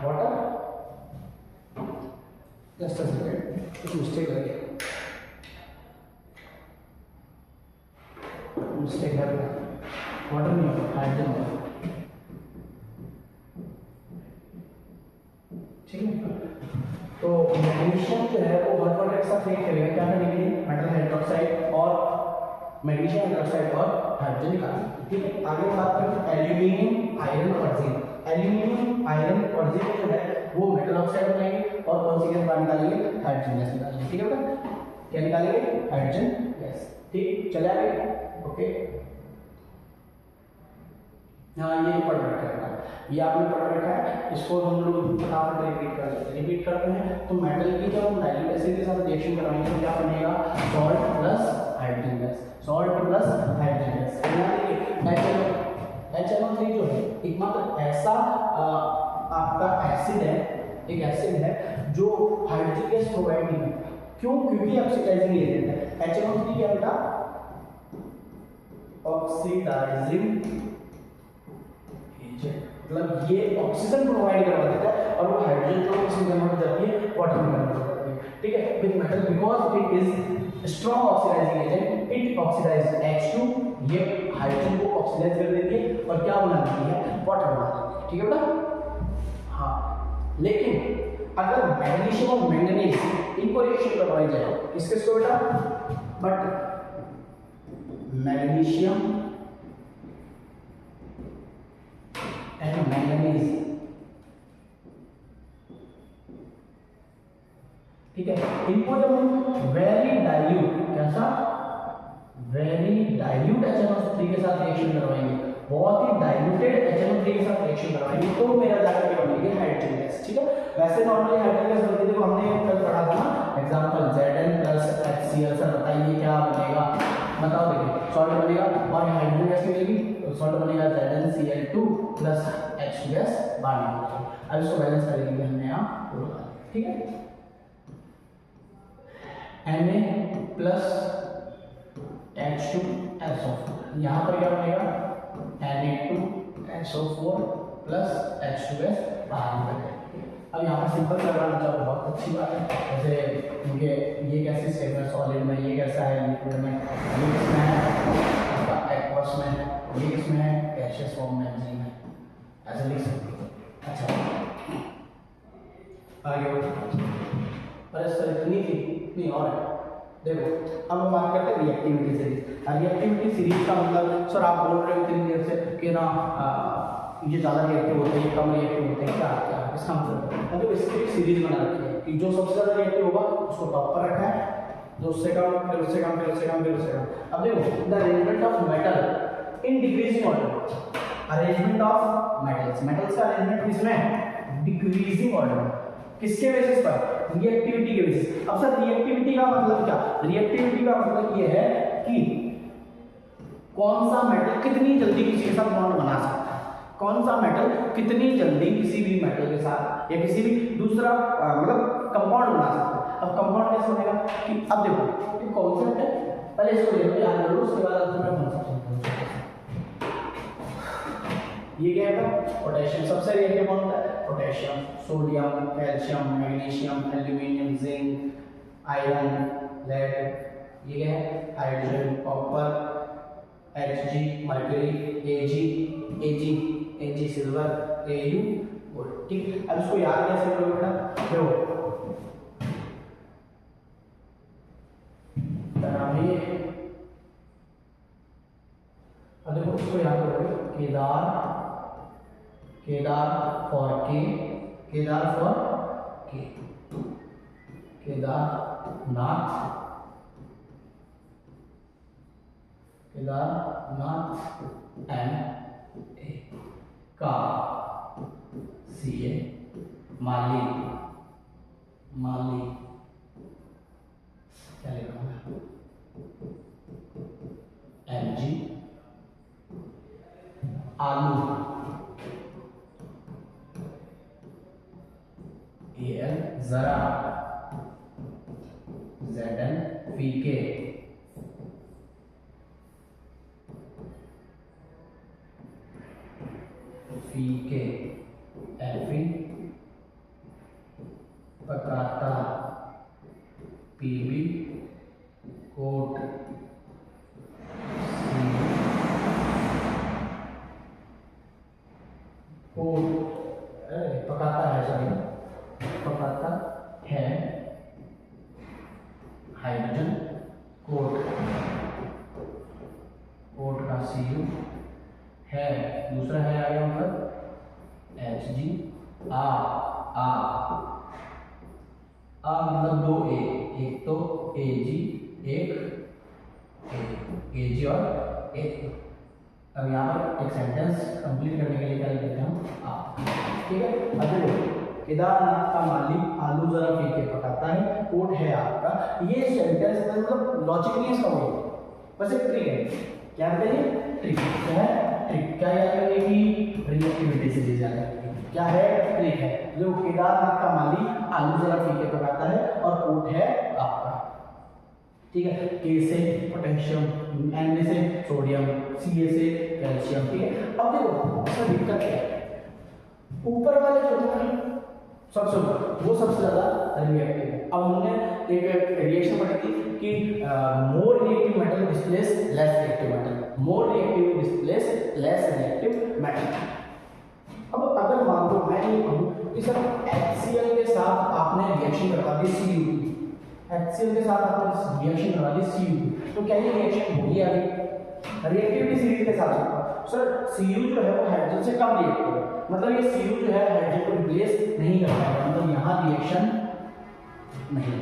वाटर, जस्ट अ सेकंड, कुछ मिस्टेक है, मिस्टेक है, वाटर नहीं होगा, हाइड्रोजन होगा। ठीक है, तो मैग्नीशियम जो है वो हॉट वाटर के साथ रिएक्ट करेगा। क्या करने के लिए, मेटल हाइड्रोक्साइड और मैग्नीशियम हाइड्रोक्साइड और हाइड्रोजन निकालना। ठीक है, आगे बात करते हैं एल्यूमिनियम, आयरन और जिंक। एल्यूमिनियम, आयरन और जिंक जो है वो मेटल ऑक्साइड बनाएंगे और कौन सी गैस बाहर निकालेंगे, हाइड्रोजन गैस निकालेंगे। ठीक है बेटा, क्या निकालेंगे, हाइड्रोजन गैस। ठीक, चले आगे। ओके, हाँ ये पढ़ रखा है, ये आपने पढ़ रखा है, इसको हम लोग फटाफट रिपीट करते हैं। तो मेटल की जब हम डाइल्यूट एसिड के साथ रिएक्शन कराएंगे तो क्या बनेगा, salt plus hydrogen gas, salt plus hydrogen gas. HNO3 जो है एकमात्र ऐसा आपका एसिड है, एक एसिड है जो हाइड्रोजन गैस प्रोवाइड नहीं करता। क्यों, क्योंकि ऑक्सीडाइजिंग एजेंट है। HNO3 क्या बेटा, ऑक्सीडाइजिंग मतलब ये ऑक्सीजन प्रोवाइड करवा देता है और वो हाइड्रोजन को किसमें कन्वर्ट हो जाती है, वाटर में कन्वर्ट हो जाती है। ठीक है, with metal because it is strong oxidising agent, it oxidise H2, ये हाइड्रोजन को ऑक्सीडाइज कर देती है और क्या बना देती है, वाटर बना देती है। ठीक है बेटा, हाँ। लेकिन अगर मैग्नीशियम और मैंगनीज इनको रिएक्शन करवाई जाए किसके इसको बेटा, बट मैग्नीशियम एंड मैंगनीज, ठीक है, इनको जब हम वेरी डाइल्यूट, कैसा, वेरी डाइल्यूट HNO3 के साथ रिएक्शन करवाएंगे, बहुत ही डाइल्यूटेड HNO3 के साथ रिएक्शन करवाएंगे तो मेरा जाकर क्या बनेगी, हाइड्रोजन गैस। ठीक है, वैसे नॉर्मली हाइड्रोजन गैस बनती है, देखो हमने कल पढ़ा था ना example Zn plus HCl। Sir बताइए क्या बनेगा, बताओ। देखिए सॉल्ट बनेगा और हाइड्रोजन गैस मिलेगी, तो सॉल्ट बनेगा ZnCl2 प्लस H2 गैस बाहर निकलेगी। अब इसको बैलेंस करेंगे हमने यहाँ, ठीक है, Na प्लस H2SO4, यहाँ पर क्या बनेगा, Na2SO4 प्लस H2 गैस बाहर निकलेगा। अब यहाँ पर सिंपल करवाना चाहो, बहुत अच्छी बात है। जैसे क्योंकि ये कैसे स्टेट में, सॉलिड में, ये कैसा है, लिक्विड में, ये किसमें है, आपका एक्वस में है, ये किसमें है, गैसियस फॉर्म में, एंजाइम में, ऐसे लिख सकते हो। अच्छा आगे बढ़ो, अरे सर इतनी थी नहीं और है। देखो अब हम बात करते हैं रिएक्टिविटी सीरीज। रिएक्टिविटी सीरीज का मतलब, सर आप बोल रहे हो इतनी देर से कि ना ये ज़्यादा रिएक्टिव होते हैं, कम रिएक्टिव होते हैं, क्या क्या इसका मतलब, मतलब इसकी एक सीरीज बना रखी है कि जो सबसे ज़्यादा रिएक्टिव होगा उसको टॉप पर रखा है, जो उससे कम, फिर उससे कम, फिर उससे कम, फिर उससे कम। अब देखो the arrangement of metal in decreasing order, arrangement of metals, metals का अरेंजमेंट किसमें, डिक्रीजिंग ऑर्डर, किसके बेसिस पर, रिएक्टिविटी के बेसिस। अब सर रिएक्टिविटी का मतलब क्या, रिएक्टिविटी का मतलब ये है कि कौन सा मेटल कितनी जल्दी किसी के साथ बॉन्ड बना सकता है, कौन सा मेटल कितनी जल्दी किसी भी मेटल के साथ या किसी भी दूसरा मतलब कंपाउंड बना सकता है। अब कंपाउंड कैसे बनेगा कि, अब देखो ये कॉन्सेप्ट है, पहले इसको देखो याद करो, उसके बाद आपको मैं कॉन्सेप्ट समझाऊंगा। ये क्या है, पोटेशियम सबसे रिएक्टिव कौन होता है, potassium, sodium, calcium, magnesium, aluminium, zinc, iron, lead, ये क्या है, hydrogen, copper, Hg, mercury, Ag silver, Au gold. ठीक, अब इसको याद कैसे करोगे बेटा, देखो अब देखो इसको याद करोगे, केदार फॉर के, केदार फॉर के, केदारनाथ, केदारनाथ MA, का CA, माली, माली क्या लिखा है MG, आलू AL, जरा ZN, फीके फीके एफी, पकाता पीबी, कोट कोट पकाता है, सॉरी पकाता है हाइड्रोजन, कोट कोट का CU है, दूसरा है आ गया मतलब HG, आ मतलब दो A, एक तो AG, एक AG और एक। अब यहाँ पर एक सेंटेंस कंप्लीट करने के लिए क्या लिख देते हैं हम आ, ठीक है। अब देखो केदारनाथ का माली आलू जरा फीके पकाता है, कोट है आपका। ये सेंटेंस मतलब लॉजिक नहीं है इसका, वो बस एक ट्रिक है। क्या कहते हैं ट्रिक, क्या है ट्रिक, क्या याद रखेगी रिएक्टिविटी से चीज याद रखेगी, क्या है ट्रिक है। जो केदारनाथ का माली आलू जरा फीके पकाता है और कोट है आपका, ठीक है। के से पोटेशियम, Na से सोडियम, Ca से कैल्शियम, ठीक है। अब देखो इसमें दिक्कत क्या है, ऊपर वाले जो होते हैं सबसे ऊपर वो सबसे ज्यादा रिएक्टिव है। अब हमने एक रिएक्शन पढ़ी थी कि more reactive metal displace less reactive metal, more reactive displace less reactive metal. अब अगर मान लो मैं ये कहूं कि सर HCl के साथ आपने रिएक्शन करवा दी Cu, HCl के साथ आपने रिएक्शन करवा दी Cu, तो क्या ये रिएक्शन होगी या नहीं? रिएक्टिविटी सीरीज के साथ होगा। सर Cu जो है वो हाइड्रोजन से कम रिएक्टिव है, मतलब ये Cu जो है हाइड्रोजन को रिप्लेस नहीं कर पाएगा, मतलब यहाँ रिएक्शन नहीं,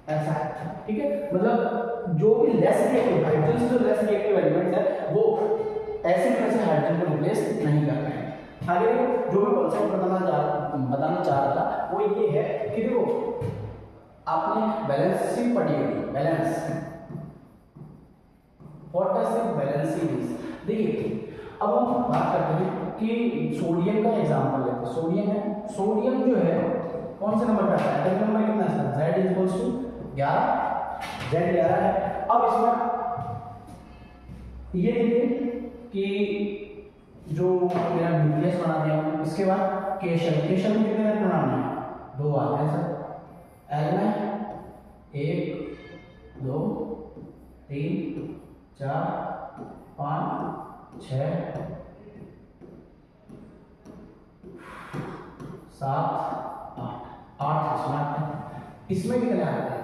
ऐसा है, ठीक है। मतलब जो भी लेस रिएक्टिव हाइड्रोजन से जो लेस रिएक्टिव एलिमेंट है वो ऐसे तरह से हाइड्रोजन को रिप्लेस नहीं कर पाएंगे। आगे जो मैं कॉन्सेप्ट बताना चाह रहा था वो ये है कि देखो आपने बैलेंसिंग पढ़ी होगी, balance, what does the balancing is. देखिए अब हम बात करते हैं कि सोडियम का एग्जांपल लेते हैं। सोडियम है, सोडियम जो है कौन से नंबर पे आता है, एटॉमिक नंबर कितना है, Z = 11, Z 11 है। अब इसमें ये देखिए कि जो मेरा न्यूक्लियस बना दिया हूं, इसके बाद केशल, केशल में कितने इलेक्ट्रॉन आने हैं, 2 आते हैं सर। L में 1 2 3 4 5 6 7 8 इसमें कितने आते हैं,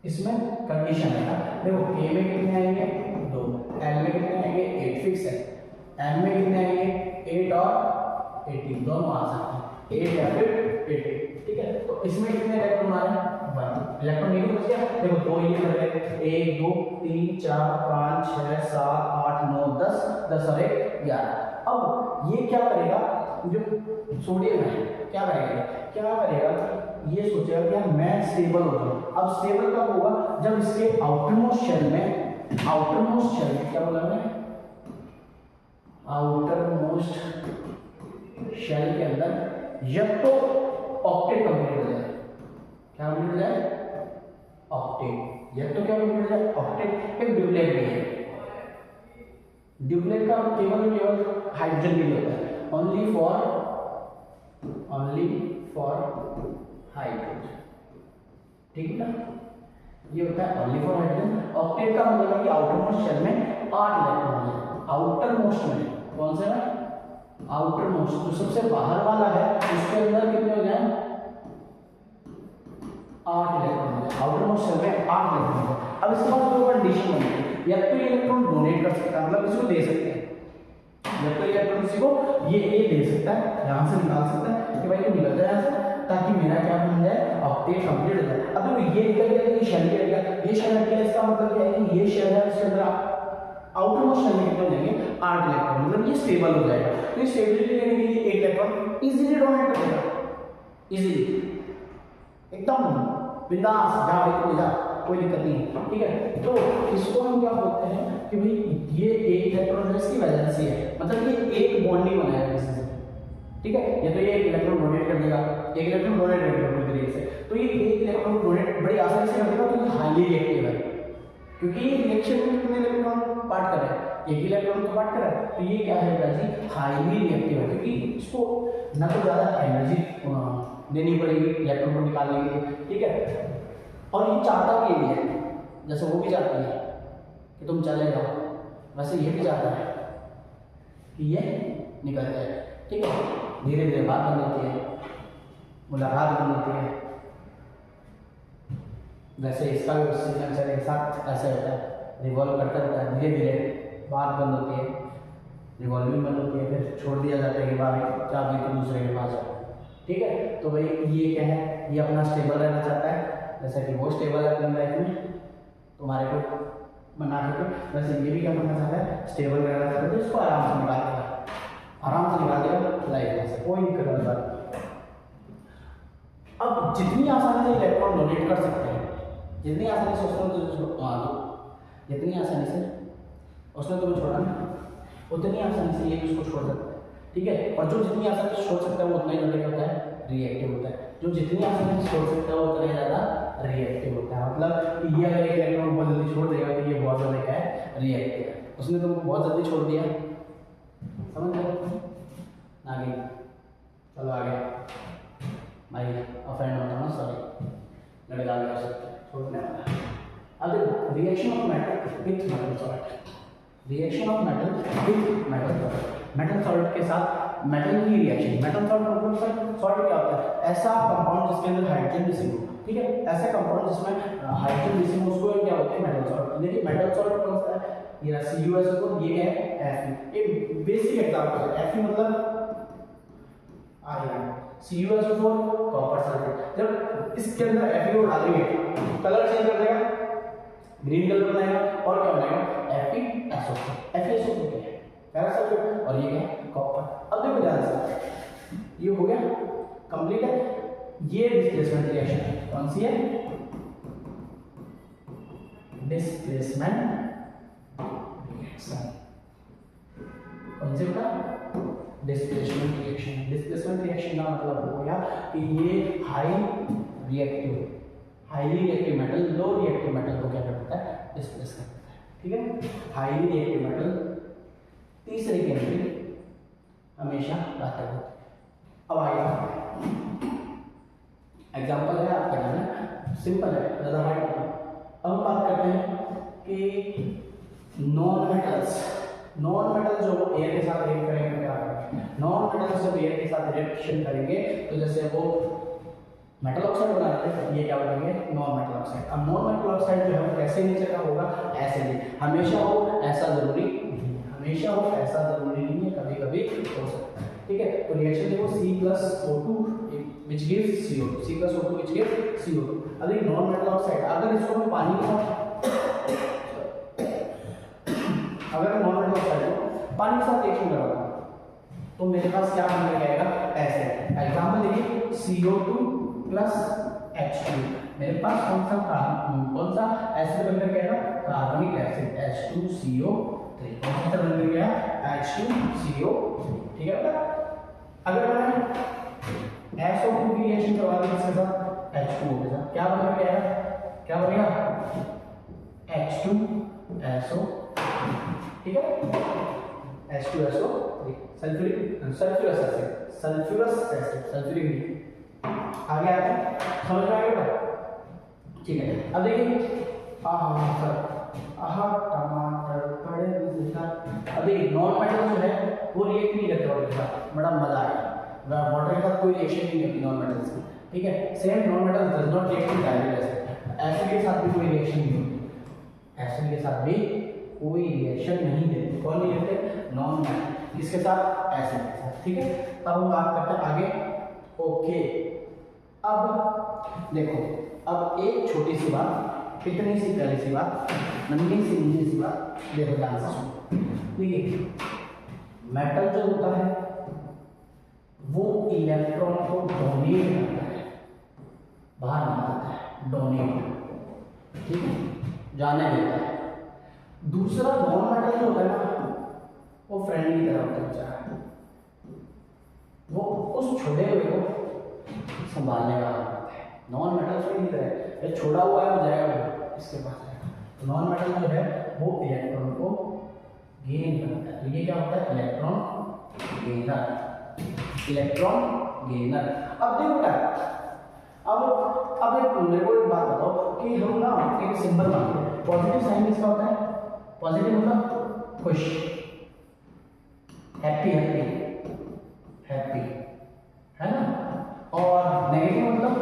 इसमें कंडीशन है ना, देखो K में कितने आएंगे 2, L में कितने आएंगे 8 फिक्स है, M में कितने आएंगे 8 और 18 दोनों आ सकते हैं, 8 या फिर 18, ठीक है। तो इसमें कितने इलेक्ट्रॉन आ रहे हैं, 1 इलेक्ट्रॉन नहीं बच गया। देखो 2 ये कर रहे हैं, 1 2 3 4 5 6 7 8 9 10 10 और 1 11। अब ये क्या करेगा, जो सोडियम है क्या करेगा ये सोचेगा कि यार मैं स्टेबल हो जाऊं। अब स्टेबल कब होगा, जब इसके आउटरमोस्ट शेल में क्या बोला मैंने, आउटरमोस्ट शेल के अंदर जब तो ऑक्टेट कंप्लीट हो जाए, क्या कंप्लीट हो जाए ऑक्टेट, जब तो क्या कंप्लीट हो जाए ऑक्टेट। एक ड्यूप्लेट भी है, ड्यूप्लेट का केवल हाइड्रोजन भी होता है, ओनली फॉर हाइड्रोजन, ठीक है ना, ये होता है ओनली फॉर हाइड्रोजन। ऑक्टेट का मतलब है कि आउटरमोस्ट शेल में 8 इलेक्ट्रॉन है, आउटरमोस्ट में कौन सा है, आउटरमोस्ट जो सबसे बाहर वाला है उसके अंदर कितने हो जाए 8 इलेक्ट्रॉन, आउटरमोस्ट शेल में 8 इलेक्ट्रॉन। अब इसके बाद दो कंडीशन बनती है, या तो ये इलेक्ट्रॉन डोनेट कर सकता है, मतलब किसी को दे सकते हैं, या तो इलेक्ट्रॉन किसी को ये दे सकता है, यहाँ से निकाल सकता है कि भाई तू निकल जाए यहाँ से, ताकि मेरा क्या बन जाए, ऑक्टेट कंप्लीट हो जाए। अब देखो ये निकल गया, ये शेल निकल गया, ये शेल निकल गया, इसका मतलब क्या है कि ये शेल है, इसके अंदर आउटरमोस्ट शेल में कितने जाएंगे, 8 इलेक्ट्रॉन, मतलब ये स्टेबल हो जाएगा। तो ये स्टेबिलिटी लेने के लिए 1 इलेक्ट्रॉन इजीली डोनेट कर देगा, इजीली एकदम बिंदास, जा भाई जा, कोई दिक्कत नहीं है, ठीक है। तो इसको हम क्या बोलते हैं कि भाई ये 1 इलेक्ट्रॉन जो इसकी वैलेंसी है, मतलब ये एक बॉन्ड ही बनाएगा किसी से, ठीक है। ये तो ये 1 इलेक्ट्रॉन डोनेट कर देगा, 1 इलेक्ट्रॉन डोनेट कर देगा पूरी तरीके से, तो ये 1 इलेक्ट्रॉन डोनेट बड़ी आसानी से कर देगा, तो ये हाईली रिएक्टिव है, क्योंकि ये रिएक्शन में कितने इलेक्ट्रॉन पार्ट कर रहा है, 1 इलेक्ट्रॉन तो पार्ट कर रहा है, तो ये क्या है जी, हाईली रिएक्टिव है, क्योंकि इसको ना तो ज़्यादा एनर्जी देनी पड़ेगी इलेक्ट्रॉन को निकालने के लिए, ठीक है। और ये चाहता भी यही है, जैसे वो भी चाहती है कि तुम चले जाओ, वैसे ये भी चाहता है कि ये निकल जाए, ठीक है। धीरे धीरे बात बन जाती है, मुलाकात बन जाती है, वैसे इसका भी उससे नेचर के साथ ऐसे होता है, रिवॉल्व करता रहता है, धीरे धीरे बात बंद होती है, रिवॉल्विंग बंद होती है, फिर छोड़ दिया जाता है कि बाहर चाबी तो दूसरे के पास है, ठीक है। तो भाई ये क्या है, ये अपना स्टेबल रहना चाहता है, जैसा कि वो स्टेबल है अपनी लाइफ में तुम्हारे को बना के, वैसे ये भी क्या करना चाहता है, स्टेबल रहना चाहता है, तो इसको आराम से निकाल देगा, आराम से निकाल देगा लाइफ में से, कोई दिक्कत वाली बात नहीं। अब जितनी आसानी से इलेक्ट्रॉन डोनेट कर सकते हैं, जितनी आसानी से जितनी आसानी से उसने तुम्हें छोड़ा ना, उतनी आसानी से ये भी उसको छोड़ सकता है, ठीक है। और जो जितनी आसानी से छोड़ सकता है वो उतना ही ज़्यादा क्या होता है, रिएक्टिव होता है। जो जितनी आसानी से छोड़ सकता है वो उतना ही ज़्यादा रिएक्टिव होता है, मतलब कि ये अगर एक इलेक्ट्रॉन बहुत जल्दी छोड़ देगा तो ये बहुत ज़्यादा क्या है, रिएक्टिव है। उसने तुमको बहुत जल्दी छोड़ दिया, समझ गए, आगे चलो आगे भाई, ऑफेंड होता ना, सॉरी लड़का आ गया सकते छोड़ने वाला। अब देखो reaction of metal with metal salt, reaction of metal with metal salt, metal salt के साथ मेटल की रिएक्शन, मेटल सॉल्ट मतलब सॉल्ट क्या होता है, ऐसा कंपाउंड जिसके अंदर हाइड्रोजन मिसिंग हो, ठीक है, ऐसे कंपाउंड जिसमें हाइड्रोजन मिसिंग हो उसको क्या होते हैं, मेटल सॉल्ट। देखिए मेटल सॉल्ट कौन सा है, ये CuSO4, ये है Fe, एक बेसिक एग्जांपल है, Fe मतलब आयरन, CuSO4 कॉपर सल्फेट। जब इसके अंदर Fe डालेंगे कलर चेंज कर देगा, ग्रीन कलर बनाएगा, और क्या बनाएगा, FeSO4, FeSO4 क्या है, फेरस सल्फेट, और ये क्या है, कॉपर। अब देखो ध्यान से, ये हो गया कंप्लीट है, ये डिस्प्लेसमेंट रिएक्शन है, कौन सी है, डिस्प्लेसमेंट रिएक्शन, कौन सी होता है, डिस्प्लेसमेंट रिएक्शन। डिस्प्लेसमेंट रिएक्शन का मतलब हो गया कि ये high reactive, highly reactive metal low reactive metal को क्या करता है, डिस्प्लेस कर देता है, ठीक है। हाईली रिएक्टिव मेटल तीसरे केमिकल हमेशा लाते हैं। अब आगे एग्जांपल है आपका जाना सिंपल है, ज़्यादा हार्ड नहीं। अब हम बात करते हैं कि नॉन मेटल्स, नॉन मेटल जो एयर के साथ रिएक्ट करेंगे क्या करेंगे, नॉन मेटल्स जब एयर के साथ रिएक्शन करेंगे तो जैसे वो मेटल ऑक्साइड बनाते हैं, ये क्या बनेंगे, नॉन मेटल ऑक्साइड। अब नॉन मेटल ऑक्साइड जो है कैसे नेचर का होगा, ऐसे नहीं, हमेशा हो ऐसा जरूरी नहीं, हमेशा हो ऐसा जरूरी नहीं है, कभी कभी हो सकता है, ठीक है। तो रिएक्शन देखो C+O2 which gives CO2, C+O2 which gives CO2। अब ये नॉन मेटल ऑक्साइड, अगर इसको मैं पानी के साथ, अगर नॉन मेटल ऑक्साइड को पानी के साथ रिएक्शन कराता हूँ तो मेरे पास क्या बन के आएगा, ऐसे। एग्जांपल देखिए CO2 प्लस H2, मेरे पास कौन सा एसिड बनकर के आएगा, कार्बनिक एसिड H2CO3, कौन सा बनकर के आया, H2CO3, ठीक है बेटा। अगर मैं SO2 की रिएक्शन करवा दूं इसके साथ H2O के साथ, क्या बनकर के आएगा, क्या बनेगा, H2SO, ठीक है, H2SO3, सल्फ्यूरस एसिड, सल्फ्यूरिक आगे आते हैं, समझ में आ गया, ठीक है। अब देखिए टमाटर पड़े, अब देखिए नॉन मेटल जो है वो रिएक्ट नहीं करते वाटर के साथ, बड़ा मजा आएगा, वाटर के साथ कोई रिएक्शन नहीं करती नॉन मेटल्स की, ठीक है। Same non metal does not react with direct acid के साथ भी कोई रिएक्शन नहीं होती, एसिड के साथ भी कोई रिएक्शन नहीं देते, कौन नहीं देते, नॉन मेटल, इसके साथ एसिड के साथ, ठीक है। तब हम बात करते हैं आगे, ओके अब देखो, अब एक छोटी सी बात, इतनी सी प्यारी सी बात, नन्ही सी मुन्नी सी बात, देखो ध्यान से सुनो। देखिए मेटल जो होता है वो इलेक्ट्रॉन को डोनेट करता है, बाहर निकालता है, डोनेट, ठीक है, जाने देता है। दूसरा नॉन मेटल जो होता है ना, वो फ्रेंडली तरह होता है, वो उस छोड़े हुए को संभालने वाला होता है। नॉन मेटल फ्रेंडली तरह है, छोड़ा हुआ है वो जाएगा इसके पास जाएगा। तो नॉन मेटल जो है वो इलेक्ट्रॉन को गेन करता है। तो ये क्या होता है, इलेक्ट्रॉन गेनर, इलेक्ट्रॉन गेनर। अब देखो क्या, अब एक मेरे को एक बात बताओ कि हम ना एक सिंबल मानते हैं, पॉजिटिव साइन किसका होता है, पॉजिटिव मतलब खुश, हैप्पी हैप्पी हैप्पी, है ना, और नेगेटिव मतलब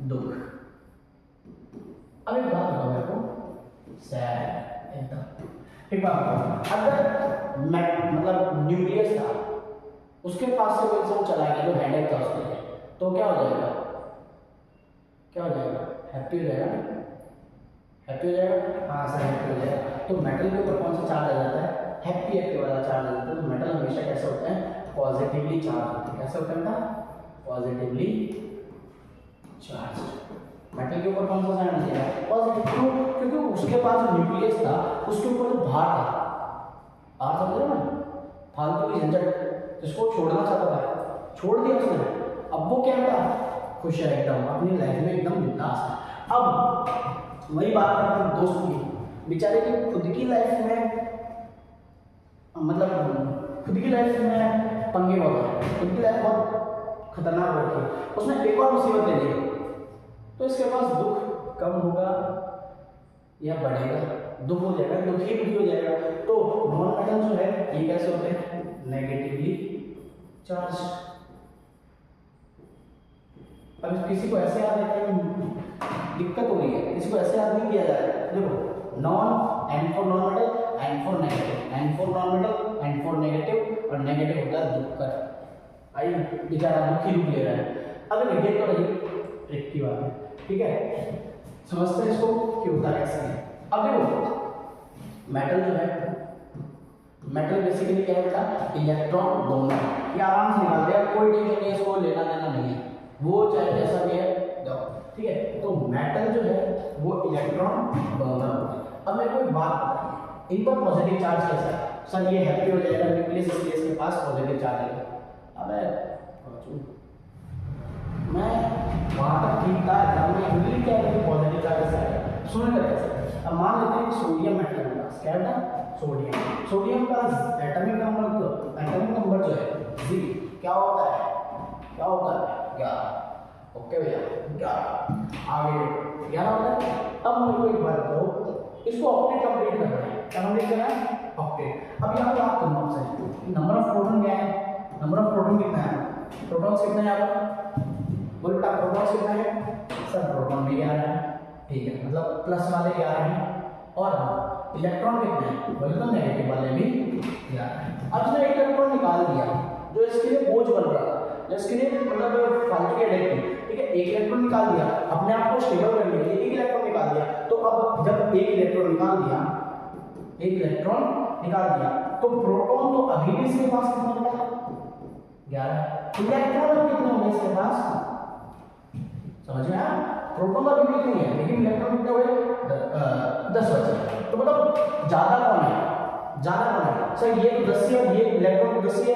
दुख। अब एक बात बताओ मेरे को, सैड एकदम। एक बात बताओ, अगर मतलब न्यूक्लियस था, उसके पास से कोई इंसान चला गया जो हेडेक था उसके लिए, तो क्या हो जाएगा, क्या हो जाएगा, हैप्पी हो जाएगा, हैप्पी हो जाएगा, हाँ सर हैप्पी हो जाएगा। तो मेटल के ऊपर कौन सा चार्ज आ जाता है, हैप्पी हैप्पी वाला चार्ज आ जाता है। तो मेटल हमेशा कैसे होता है, पॉजिटिवली चार्ज होता है। कैसे होता है, पॉजिटिवली चार्ज। मेटल के ऊपर कौन सा चार्ज दिया है, पॉजिटिव। क्यों, क्योंकि उसके पास जो न्यूक्लियस था उसके ऊपर जो भार था, भार समझ रहे हो ना, फालतू की झंझट जिसको छोड़ना चाहता था, छोड़ दिया उसने। अब वो क्या था, खुश है एकदम, अपनी लाइफ में एकदम बिंदास है। अब वही बात करते हैं दोस्त की, बेचारे की खुद की लाइफ में, मतलब खुद की लाइफ में पंगे बहुत है, खुद की लाइफ बहुत खतरनाक हो रही है, उसने एक और मुसीबत ले ली, तो इसके पास दुख कम होगा या बढ़ेगा, दुख हो जाएगा, दुखी हो जाएगा। तो नॉन मेटल जो है ये कैसे होते हैं, नेगेटिवली चार्ज। अब किसी को ऐसे याद है कि दिक्कत हो रही है, किसी को ऐसे याद नहीं किया जा रहा है। देखो non, N for non metal, N for negative, N for non metal, N for negative, और नेगेटिव होता है दुख कर। आई बेचारा दुखी ले रहा है। अब ये तो रही ट्रिक की बात है, ठीक है, समझते हैं इसको कि होता कैसे है। अब देखो मेटल जो है, मेटल बेसिकली क्या है, इलेक्ट्रॉन डोनर। ये आराम से निकाल दिया, कोई टेंशन नहीं है, इसको लेना देना नहीं है, वो चाहे जैसा भी है दो, ठीक है। तो मेटल जो है वो इलेक्ट्रॉन डोनर होता है। अब मेरे को एक बात बताइए, इन पर पॉजिटिव चार्ज कैसा है, सर ये हैप्पी हो जाएगा न्यूक्लियस, इसलिए इसके पास पॉजिटिव चार्ज है। अब मैं वहाँ तक ठीक था, जब मैं इंग्लिश क्या है पॉजिटिव चार्ज है, सुन कर कैसे। अब मान लेते हैं सोडियम मेटल के पास क्या है, सोडियम, सोडियम का एटॉमिक नंबर जो है जी क्या होता है, क्या होता है 11। ओके भैया 11, आगे 11 होता है। अब मेरे को एक बात बताओ, इसको ऑक्टेट कंप्लीट करना है, क्या कंप्लीट करना है, ऑक्टेट। अब यहाँ पर बात करना आपसे, नंबर ऑफ प्रोटॉन क्या है, नंबर ऑफ प्रोटॉन कितना है, प्रोटॉन्स कितने हैं यहाँ पर, बोलो प्रोटॉन्स कितना है, सर प्रोटॉन भी 11 है, ठीक है, मतलब प्लस वाले 11 हैं, और इलेक्ट्रॉन कितने हैं, बोले तो नेगेटिव वाले भी 11 हैं। अब इसने एक इलेक्ट्रॉन निकाल दिया जो इसके लिए बोझ बन रहा था, जो इसके लिए मतलब फालतू की हेडेक थी, ठीक है, एक इलेक्ट्रॉन निकाल दिया, अपने आप को स्टेबल करने के लिए एक इलेक्ट्रॉन निकाल दिया। तो अब जब एक इलेक्ट्रॉन निकाल दिया, एक इलेक्ट्रॉन निकाल दिया, तो प्रोटॉन तो अभी भी इसके पास कितना होगा, 11। इलेक्ट्रॉन कितने होंगे इसके पास, समझ में आया, प्रोटॉन अभी भी नहीं है, लेकिन इलेक्ट्रॉन कितने हुए, 10 बचे। तो मतलब ज्यादा कौन है, ज्यादा कौन है, सर ये तो 10 है, ये इलेक्ट्रॉन 10 है,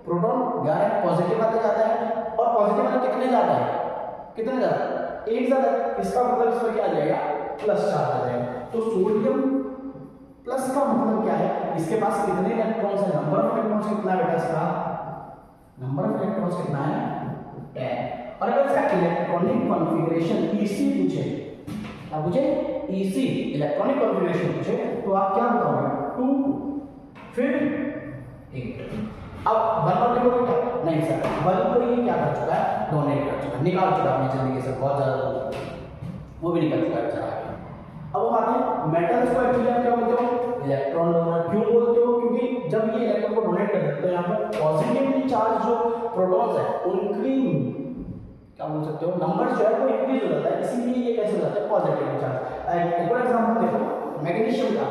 प्रोटॉन 11 पॉजिटिव वाला जाता है, और पॉजिटिव वाला कितने जाता है, कितने जाता है, 1 जाता है। इसका मतलब इसमें क्या आ जाएगा, प्लस चार्ज आ जाएगा। तो सोडियम प्लस का मतलब क्या है, इसके पास कितने इलेक्ट्रॉन्स है, नंबर ऑफ इलेक्ट्रॉन्स कितना बेटा, इसका नंबर ऑफ इलेक्ट्रॉन्स कितना है, 10। और अगर इसका इलेक्ट्रॉनिक कॉन्फ़िगरेशन ईसी पूछे, क्या पूछे, ईसी इलेक्ट्रॉनिक कॉन्फ़िगरेशन पूछे, तो आप क्या बताओगे, 2 फिर 8। अब 1 और लिखोगे क्या, नहीं सर 1 को ये क्या कर चुका है, डोनेट कर चुका है, निकाल चुका है अपनी जिंदगी से बहुत ज्यादा, वो भी निकल चुका है। अब हम आते हैं मेटल्स को, एक्चुअली आप क्या बोलते हो, इलेक्ट्रॉन डोनर। क्यों बोलते हो, क्योंकि जब ये इलेक्ट्रॉन को डोनेट कर देते हैं, तो यहाँ पर पॉजिटिवली चार्ज जो प्रोटॉन्स है उनकी क्या बोल सकते हो, नंबर जो है वो इंक्रीज हो जाता है, इसीलिए ये कैसे हो जाता है पॉजिटिव चार्ज। एक और एग्जांपल देखो मैग्नीशियम का,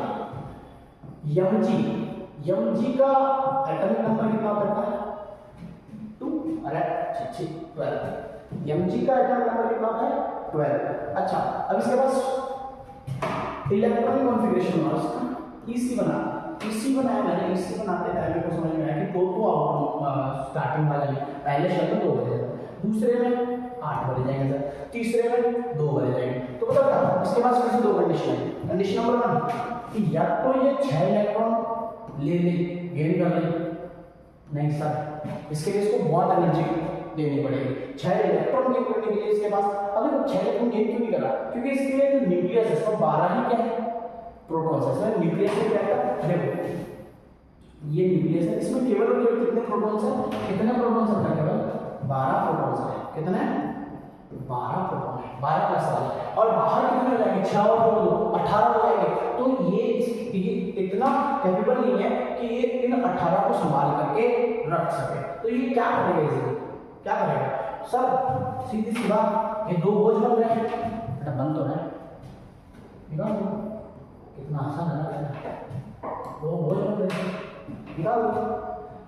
Mg का एटॉमिक नंबर कितना होता है 2, अरे 12। Mg का एटॉमिक नंबर कितना होता है 12। अच्छा अब इसके पास इलेक्ट्रॉनिक कॉन्फ़िगरेशन होगा उसका, EC बनाया मैंने, EC बनाते टाइम को समझ में आया कि दो आउट स्टार्टिंग वाले में पहले शब्द 2 बजे, दूसरे में 8 बजे जाएंगे सर, तीसरे में 2 बजे जाएंगे। तो बताओ क्या इसके पास फिर से 2 कंडीशन है। कंडीशन नंबर 1 कि या तो ये 6 इलेक्ट्रॉन ले गेन कर ले, नहीं सर इसके लिए इसको बहुत एनर्जी देनी पड़ेगी, 6 इलेक्ट्रॉन गेन करने के लिए इसके पास। अब देखो 6 इलेक्ट्रॉन गेन क्यों नहीं कर रहा, क्योंकि इसके जो न्यूक्लियस है इसमें 12 ही क्या है प्रोटॉन्स है, इसमें न्यूक्लियस में क्या है, देखो ये न्यूक्लियस है, इसमें केवल और केवल कितने प्रोटॉन्स हैं, कितने प्रोटॉन्स हैं, केवल 12 प्रोटॉन्स हैं, कितने 12 प्रोटॉन है, 12 प्लस वाले, और बाहर कितने हो जाएंगे 6 और 2 18 हो जाएंगे। तो ये इतना कैपेबल नहीं है कि ये इन 18 को संभाल करके रख सके। तो ये क्या करेगा, इसे क्या करेगा सर, सीधी सी बात, ये 2 बोझ बन रहे हैं, बेटा बन तो रहे हैं, निकाल दो, कितना आसान है ना, 2 बोझ बन रहे हैं, निकाल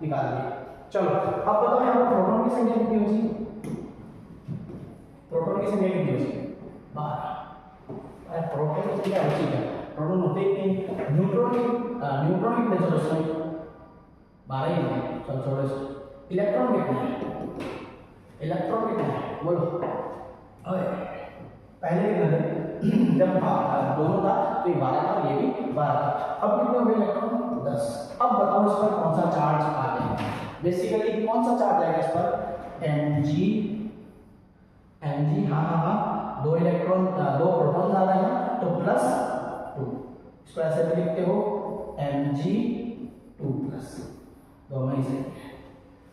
दिए। चलो अब बताओ यहाँ पर प्रोटॉन की संख्या कितनी होगी, प्रोटॉन की संख्या कितनी होगी 12। अरे प्रोटॉन की संख्या अच्छी है, प्रोटॉन होते ही नहीं, न्यूट्रॉन कितने, चलो इसमें 12 ही है, चलो छोड़ो इसको। इलेक्ट्रॉन कितने हैं, इलेक्ट्रॉन कितने हैं बोलो, अरे पहले कितने थे जब दोनों था तो ये 12 था, ये भी 12 था, अब कितने हो गए इलेक्ट्रॉन 10। अब बताओ इस पर कौन सा चार्ज आ जाएगा, बेसिकली कौन सा चार्ज आएगा इस पर, Mg, हाँ 2 इलेक्ट्रॉन 2 प्रोटॉन ज्यादा है तो +2, इसको ऐसे भी लिखते हो Mg2+, दोनों ही से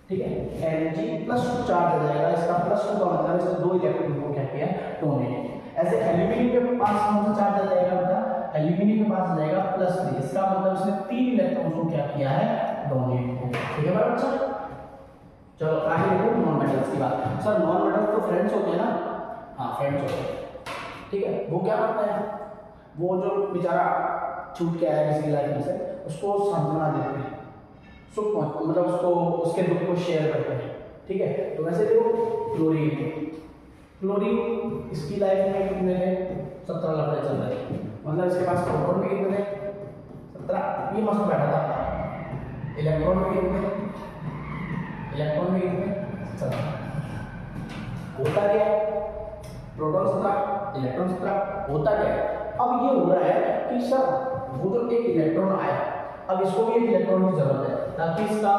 ठीक है, Mg+2 चार्ज आ जाएगा, इसका +2 का मतलब इसने 2 इलेक्ट्रॉन को क्या किया डोनेट। ऐसे एल्यूमिनियम के पास कौन सा चार्ज आ जाएगा बेटा, एल्यूमिनियम के पास आ जाएगा +3, इसका मतलब इसने 3 इलेक्ट्रॉन को क्या किया है डोनेट किया, ठीक है बच्चा। चलो आगे देखो नॉन मेटल्स की बात। सर नॉन मेटल्स तो फ्रेंड्स होते हैं ना, हाँ फ्रेंड्स होते हैं, ठीक है, वो क्या करते हैं, वो जो बेचारा छूट के आया किसी लाइफ में से उसको सांत्वना देते हैं, सुख मतलब उसको उसके दुख को शेयर करते हैं, ठीक है। तो वैसे देखो क्लोरीन इसकी लाइफ में कितने थे 17 लफड़े चल रहे थे, मतलब इसके पास प्रोटॉन भी कितने थे 17, ये मस्त बैठा था, इलेक्ट्रॉन भी कितने 17, होता क्या है प्रोटॉन 17 इलेक्ट्रॉन 17, होता क्या है, अब ये हो रहा है कि सर वो जो एक इलेक्ट्रॉन आया, अब इसको भी एक इलेक्ट्रॉन की जरूरत है ताकि इसका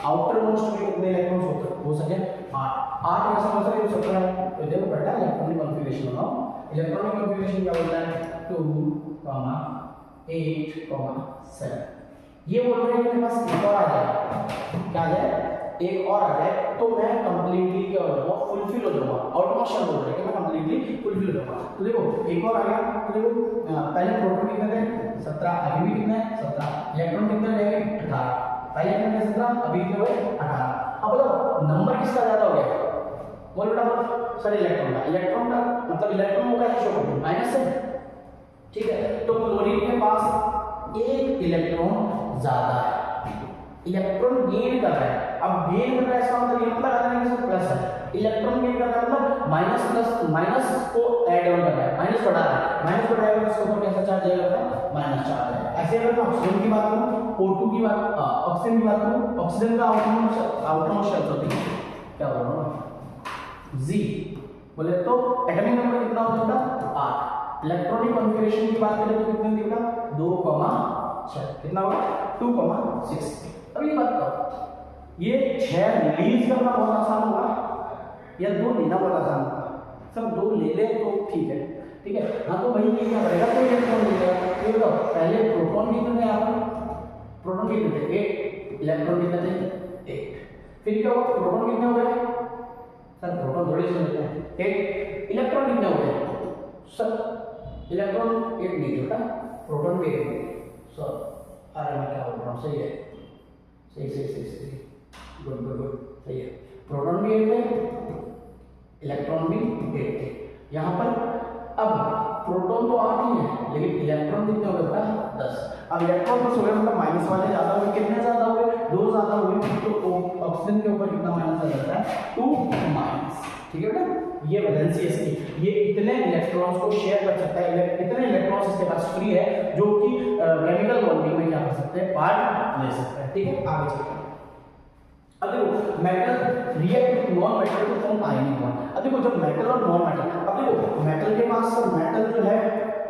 आउटर मोस्ट में कितने इलेक्ट्रॉन्स हो सके 8 ऐसा हो सके 17 है। तो देखो बेटा इलेक्ट्रॉनिक कॉन्फ़िगरेशन बनाओ, इलेक्ट्रॉनिक कॉन्फ़िगरेशन क्या बोलता है 2, 8, 7, ये बोल रहे हैं कि मेरे पास एक और आ जाए, क्या आ जाए एक और आ जाए तो मैं कंप्लीटली क्या हो जाऊंगा फुलफिल हो जाऊंगा, ऑटोमेशन बोल रहे हैं कि मैं कंप्लीटली फुलफिल हो जाऊंगा। तो देखो एक और आ गया, तो देखो पहले प्रोटॉन कितने थे 17, अभी भी कितने 17, इलेक्ट्रॉन कितने रहेंगे 18, पहले कितने 17 अभी कितने हुए 18। अब बताओ नंबर किसका ज्यादा हो गया, बोल बेटा सर इलेक्ट्रॉन का मतलब इलेक्ट्रॉन का ही शो करते हैं माइनस से, ठीक है। तो क्लोरीन के पास एक इलेक्ट्रॉन ज्यादा है, इलेक्ट्रॉन गेन कर रहा है, अब गेन कर रहा है इसका मतलब ये मतलब आ रहा है प्लस है, इलेक्ट्रॉन गेन कर रहा है मतलब माइनस प्लस माइनस को ऐड ऑन कर रहा है, माइनस बढ़ा रहा है, माइनस बढ़ाएगा तो इसके ऊपर कैसा चार्ज आएगा माइनस चार्ज है। ऐसे अगर मैं ऑक्सीजन की बात करूं O2 की बात ऑक्सीजन की बात करूं, ऑक्सीजन का आउटरमोस्ट शेल होती है क्या बोल रहा हूं G बोले तो एटॉमिक नंबर कितना होता है 8, इलेक्ट्रॉनिक कॉन्फ़िगरेशन की बात करें तो कितने होगा 2,6, कितना होगा 2,6। अब ये बात बताओ ये 6 रिलीज करना बहुत आसान होगा या 2 लेना बहुत आसान होगा, सब 2 ले ले तो ठीक है, ठीक है। हाँ तो वही ये क्या करेगा तो इलेक्ट्रॉन लेगा, ये बताओ पहले प्रोटॉन कितने थे यहाँ पर, प्रोटॉन कितने थे 8, इलेक्ट्रॉन कितने थे 8, फिर क्या होगा प्रोटॉन कितने हो गए सर, प्रोटॉन थोड़े से होते हैं 8, इलेक्ट्रॉन कितने हो गए सर, इलेक्ट्रॉन 8 नहीं होता, प्रोटॉन भी 8 सर, अरे मैं क्या बोल रहा हूँ, सही है सही गुड, सही है, प्रोटॉन भी 8 है इलेक्ट्रॉन भी 8 थे। यहाँ पर अब प्रोटॉन तो 8 ही है, लेकिन इलेक्ट्रॉन कितने हो गए बेटा 10। अब इलेक्ट्रॉन प्लस हो गए मतलब माइनस वाले ज्यादा हुए, कितने ज्यादा हुए 2 ज्यादा हुए, तो ऑक्सीजन के ऊपर कितना माइनस आ जाता है 2 माइनस। ठीक है बेटा, ये वैलेंसी इसकी, ये इतने इलेक्ट्रॉन्स को शेयर कर सकता है, इतने इलेक्ट्रॉन्स इसके पास फ्री है जो कि केमिकल बॉन्डिंग में क्या कर सकते हैं पार्ट ले सकते हैं। ठीक है, आगे चलते हैं। अब देखो metal react with non metal to form ionic bond. अब देखो जब मेटल और नॉन मेटल, अब देखो मेटल के पास मेटल जो है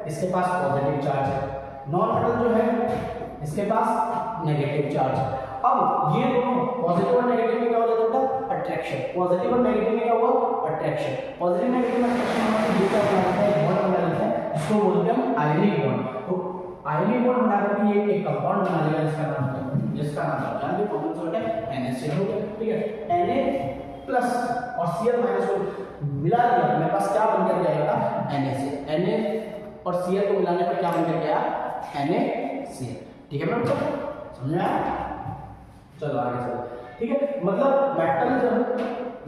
इसके पास पॉजिटिव चार्ज है, नॉन मेटल जो है इसके पास नेगेटिव चार्ज है। अब ये दोनों पॉजिटिव और नेगेटिव में क्या हो जाता है अट्रैक्शन, पॉजिटिव और नेगेटिव में क्या हुआ अट्रैक्शन, पॉजिटिव नेगेटिव में अट्रैक्शन हमारे ये क्या बनाता है बॉन्ड बना लेता है, जिसको बोलते हैं हम आयनिक बॉन्ड। तो आयनिक बॉन्ड बनाकर ये एक कंपाउंड बना लेगा जिसका नाम है जानते हो कौन सा होता है NaCl हो गया। ठीक है, Na प्लस और Cl माइनस को मिला दिया, मेरे पास क्या बनकर जाएगा NaCl, Na और Cl को मिलाने पर क्या बनकर गया NaCl। ठीक है बेटा, समझ में आया? चलो आगे चलो। ठीक है, मतलब मेटल जब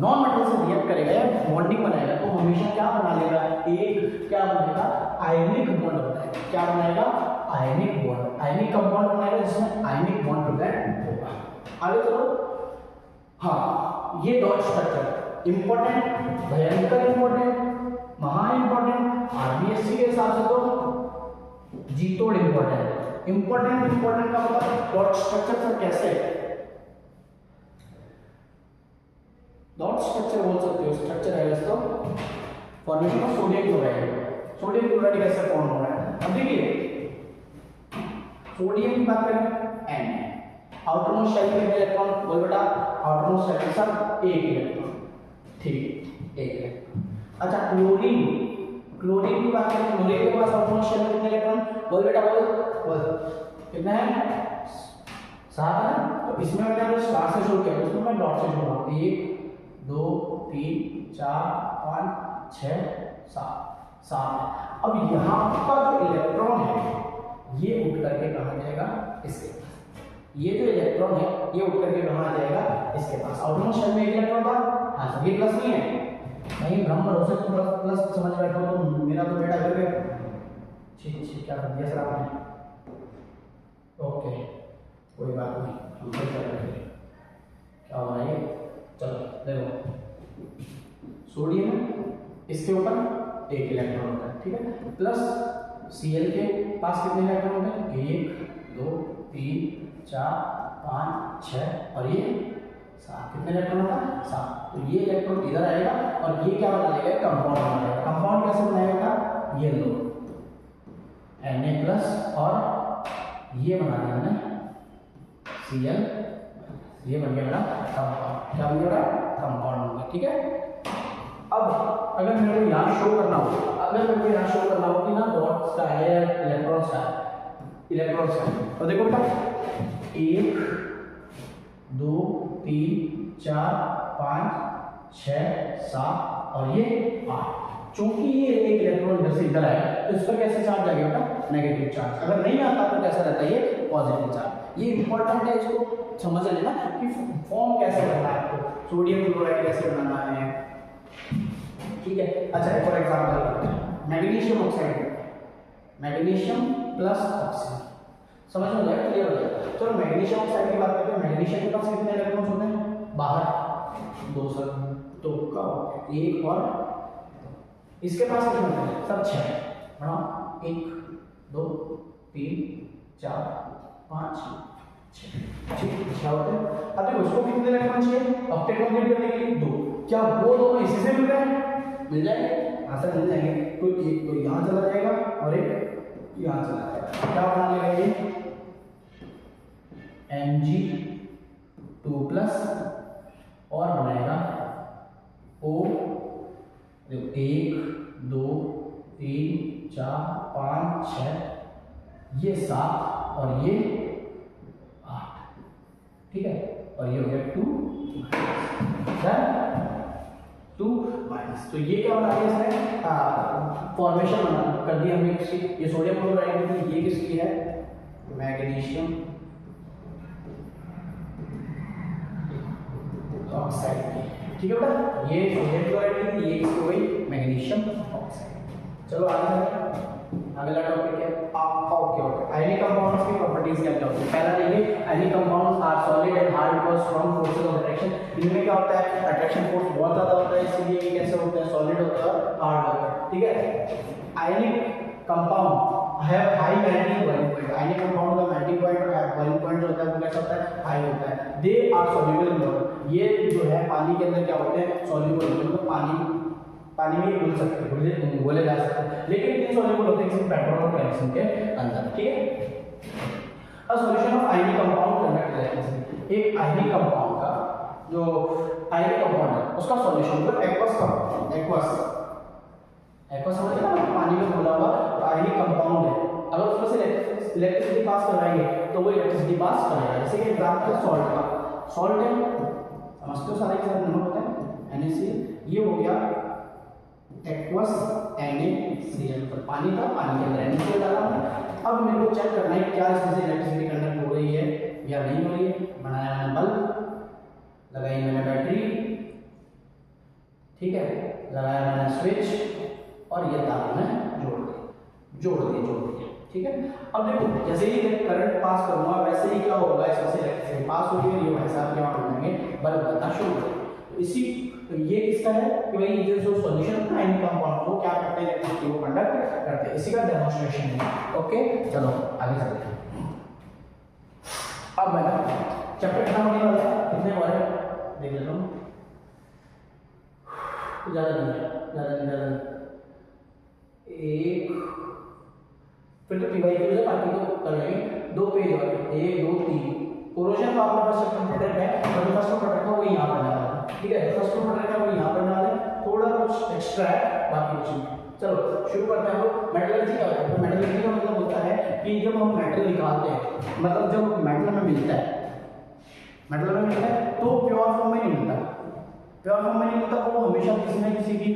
नॉन मेटल से रिएक्ट करेगा या बॉन्डिंग बनाएगा तो हमेशा क्या बना लेगा, एक क्या बनेगा आयनिक बॉन्ड बनाएगा। क्या बनाएगा आयनिक बॉन्ड, आयनिक कंपाउंड बनाएगा जिसमें आयनिक बॉन्ड प्रेजेंट होगा। आगे चलो। हाँ, ये डॉट स्ट्रक्चर इंपॉर्टेंट, भयंकर इंपॉर्टेंट, महा इंपॉर्टेंट, आरबीएससी के हिसाब से तो जी तोड़ इंपॉर्टेंट। इंपॉर्टेंट का मतलब डॉट स्ट्रक्चर सर कैसे, डॉट स्ट्रक्चर बोल सकते हो, स्ट्रक्चर है इसका formation of sodium chloride. Sodium chloride कैसे फॉर्म हो रहा है, अब देखिए सोडियम की बात करें N, आउटरमोस्ट शेल में इलेक्ट्रॉन बोल बेटा, आउटरमोस्ट शेल के साथ एक इलेक्ट्रॉन, ठीक एक इलेक्ट्रॉन। अच्छा क्लोरीन, क्लोरीन की बात करें, क्लोरीन के पास आउटरमोस्ट शेल में कितने इलेक्ट्रॉन बोल बेटा, बोल कितने हैं 7 है। तो इसमें मैंने स्टार से शुरू किया, उसमें मैं डॉट से शुरू करूंगा, 1 2 3 4 5 6 7 है। अब यहाँ का जो इलेक्ट्रॉन है ये उठ करके कहाँ जाएगा इसके पास, ये जो इलेक्ट्रॉन है ये उठ करके कहाँ जाएगा इसके पास। आउटरमोस्ट शेल में एक इलेक्ट्रॉन था, हाँ सर ये प्लस नहीं है, नहीं भ्रम भरोसे तुम प्लस समझ बैठो तो मेरा तो बेटा कर गया। ठीक क्या कर दिया सर आपने, ओके कोई बात नहीं, हम कर रहे क्या हो रहा है। चलो देखो सोडियम इसके ऊपर एक इलेक्ट्रॉन होता है, ठीक है, प्लस Cl के पास कितने इलेक्ट्रॉन होते हैं 1 2 3 4 5 6 और ये 7, कितने इलेक्ट्रॉन होता है 7। तो ये इलेक्ट्रॉन इधर आएगा और ये क्या बना लेगा कंपाउंड बना लेगा। कंपाउंड कैसे बनाएगा, ये लो Na प्लस और ये बना दिया मैंने Cl, ये बन गया मेरा कंपाउंड, क्या बन गया कंपाउंड बन गया। ठीक है, अब अगर मेरे को यहाँ शो करना हो, अगर मेरे को यहाँ शो करना हो कि ना डॉट्स का है या इलेक्ट्रॉन्स का तो देखो बेटा 1 2 3 4 5 6 7 और ये 8। चूंकि ये एक इलेक्ट्रॉन इधर से इधर आया तो इस पर कैसे चार्ज आ गया बेटा नेगेटिव चार्ज, अगर नहीं आता तो कैसा रहता है ये पॉजिटिव चार्ज। ये इंपॉर्टेंट है, इसको समझ लेना कि फॉर्म कैसे करना है, आपको सोडियम क्लोराइड कैसे बनाना है। ठीक है, अच्छा for example magnesium oxide, magnesium plus oxygen, समझ में आया, क्लियर हो जाएगा। चलो मैग्नीशियम ऑक्साइड की बात करते हैं, मैग्नीशियम के पास कितने इलेक्ट्रॉन्स होते हैं बाहर 2 सर, तो का 1 और इसके पास कितने होते हैं सब 6 बनाओ, 1 2 3 4 5 6, ठीक 6 होते हैं। अब देखो उसको कितने इलेक्ट्रॉन चाहिए ऑक्टेट कंप्लीट करने के लिए 2, क्या वो दोनों इसी से मिल रहे हैं, मिल जाएंगे आंसर मिल जाएंगे। तो एक तो यहाँ चला जाएगा और एक यहाँ चला जाएगा, क्या बना लेगा ये Mg2 प्लस और बनाएगा O, 1 2 3 4 5 6 ये 7 और ये 8, ठीक है, और ये हो गया 2 माइनस। तो ये क्या बना दिया इसने फॉर्मेशन बना कर दिया हमने किसकी, ये सोडियम क्लोराइड की, ये किसकी है मैग्नीशियम ऑक्साइड की, ठीक है बेटा, ये सोडियम क्लोराइड थी, ये इसकी हो गई मैग्नीशियम ऑक्साइड। चलो आगे चलते हैं, अगला टॉपिक है ओके आयनिक कंपाउंड्स की प्रॉपर्टीज क्या क्या होती है। पहला देखिए, ionic compounds are solid and hard because strong forces of attraction. इनमें क्या होता है, अट्रैक्शन फोर्स बहुत ज्यादा होता है, इसलिए ये कैसे होते हैं, सॉलिड होता है और हार्ड होता है। ठीक है, ionic compound have high melting boiling point. Ionic compound का मेल्टिंग पॉइंट और बॉइलिंग पॉइंट जो होता है वो कैसा होता है, हाई होता है। They are soluble in water. ये जो है पानी के अंदर क्या होते हैं, सॉल्युबल होते हैं, मतलब पानी में घुल सकते हैं, घोले जा सकते हैं, लेकिन इनसॉल्युबल होते हैं किसी पेट्रोल और केरोसिन के अंदर। ठीक है, a solution of ionic compound conduct electricity. एक आयनिक कंपाउंड का जो आयनिक कंपाउंड है उसका सॉल्यूशन मतलब एक्वस का, एक्वस समझ ना, पानी में घोला हुआ आयनिक कंपाउंड है, अगर उसमें से इलेक्ट्रिसिटी पास कराएंगे तो वो इलेक्ट्रिसिटी पास करेगा। जैसे कि एग्जांपल सॉल्ट का, सॉल्ट है समझते हो, सारे के साथ नमक होता है NaCl, ये हो गया एक्वस NaCl, तो पानी था, पानी के अंदर NaCl डाला हमने। अब मेरे को चेक करना है क्या इसमें से इलेक्ट्रिसिटी कंडक्ट हो रही है या नहीं हो रही है। बनाया मैंने बल्ब, लगाई मैंने बैटरी, ठीक है, लगाया मैंने स्विच और ये तार में जोड़ दिए। ठीक है, अब देखो जैसे ही करंट पास करूंगा वैसे ही क्या होगा, इसमें से इलेक्ट्रिसिटी पास होगी और ये भाई साहब क्या बनाएंगे, बल्ब बनना शुरू करेंगे। तो इसी तो ये किसका है कि भाई ये जो सॉल्यूशन है आयनिक कंपाउंड को क्या करते हैं, इलेक्ट्रिसिटी को कंडक्ट करते हैं, इसी का डेमोंस्ट्रेशन है। ओके चलो आगे चलते हैं। अब मैं चैप्टर खत्म होने वाला है, कितने और देख लेता हूँ, ज़्यादा एक फिर तो पीवाई की वजह बाकी तो कर लेंगे, 2 पेज और 1 2 3 कोरोजन का आपका फर्स्ट कंप्यूटर है, और जो फर्स्ट कंप्यूटर था वो यहाँ पर डाला है। ठीक है, फर्स्ट कंप्यूटर का वो यहाँ पर डाला है, थोड़ा कुछ एक्स्ट्रा है, बाकी कुछ नहीं। चलो शुरू करते हैं। हम मेटलर्जी क्या होता है, मेटलर्जी का मतलब होता है कि जब हम मेटल निकालते हैं, मतलब जब मेटल हमें मिलता है तो प्योर फॉर्म में नहीं मिलता, प्योर फॉर्म में नहीं मिलता, वो हमेशा किसी न किसी की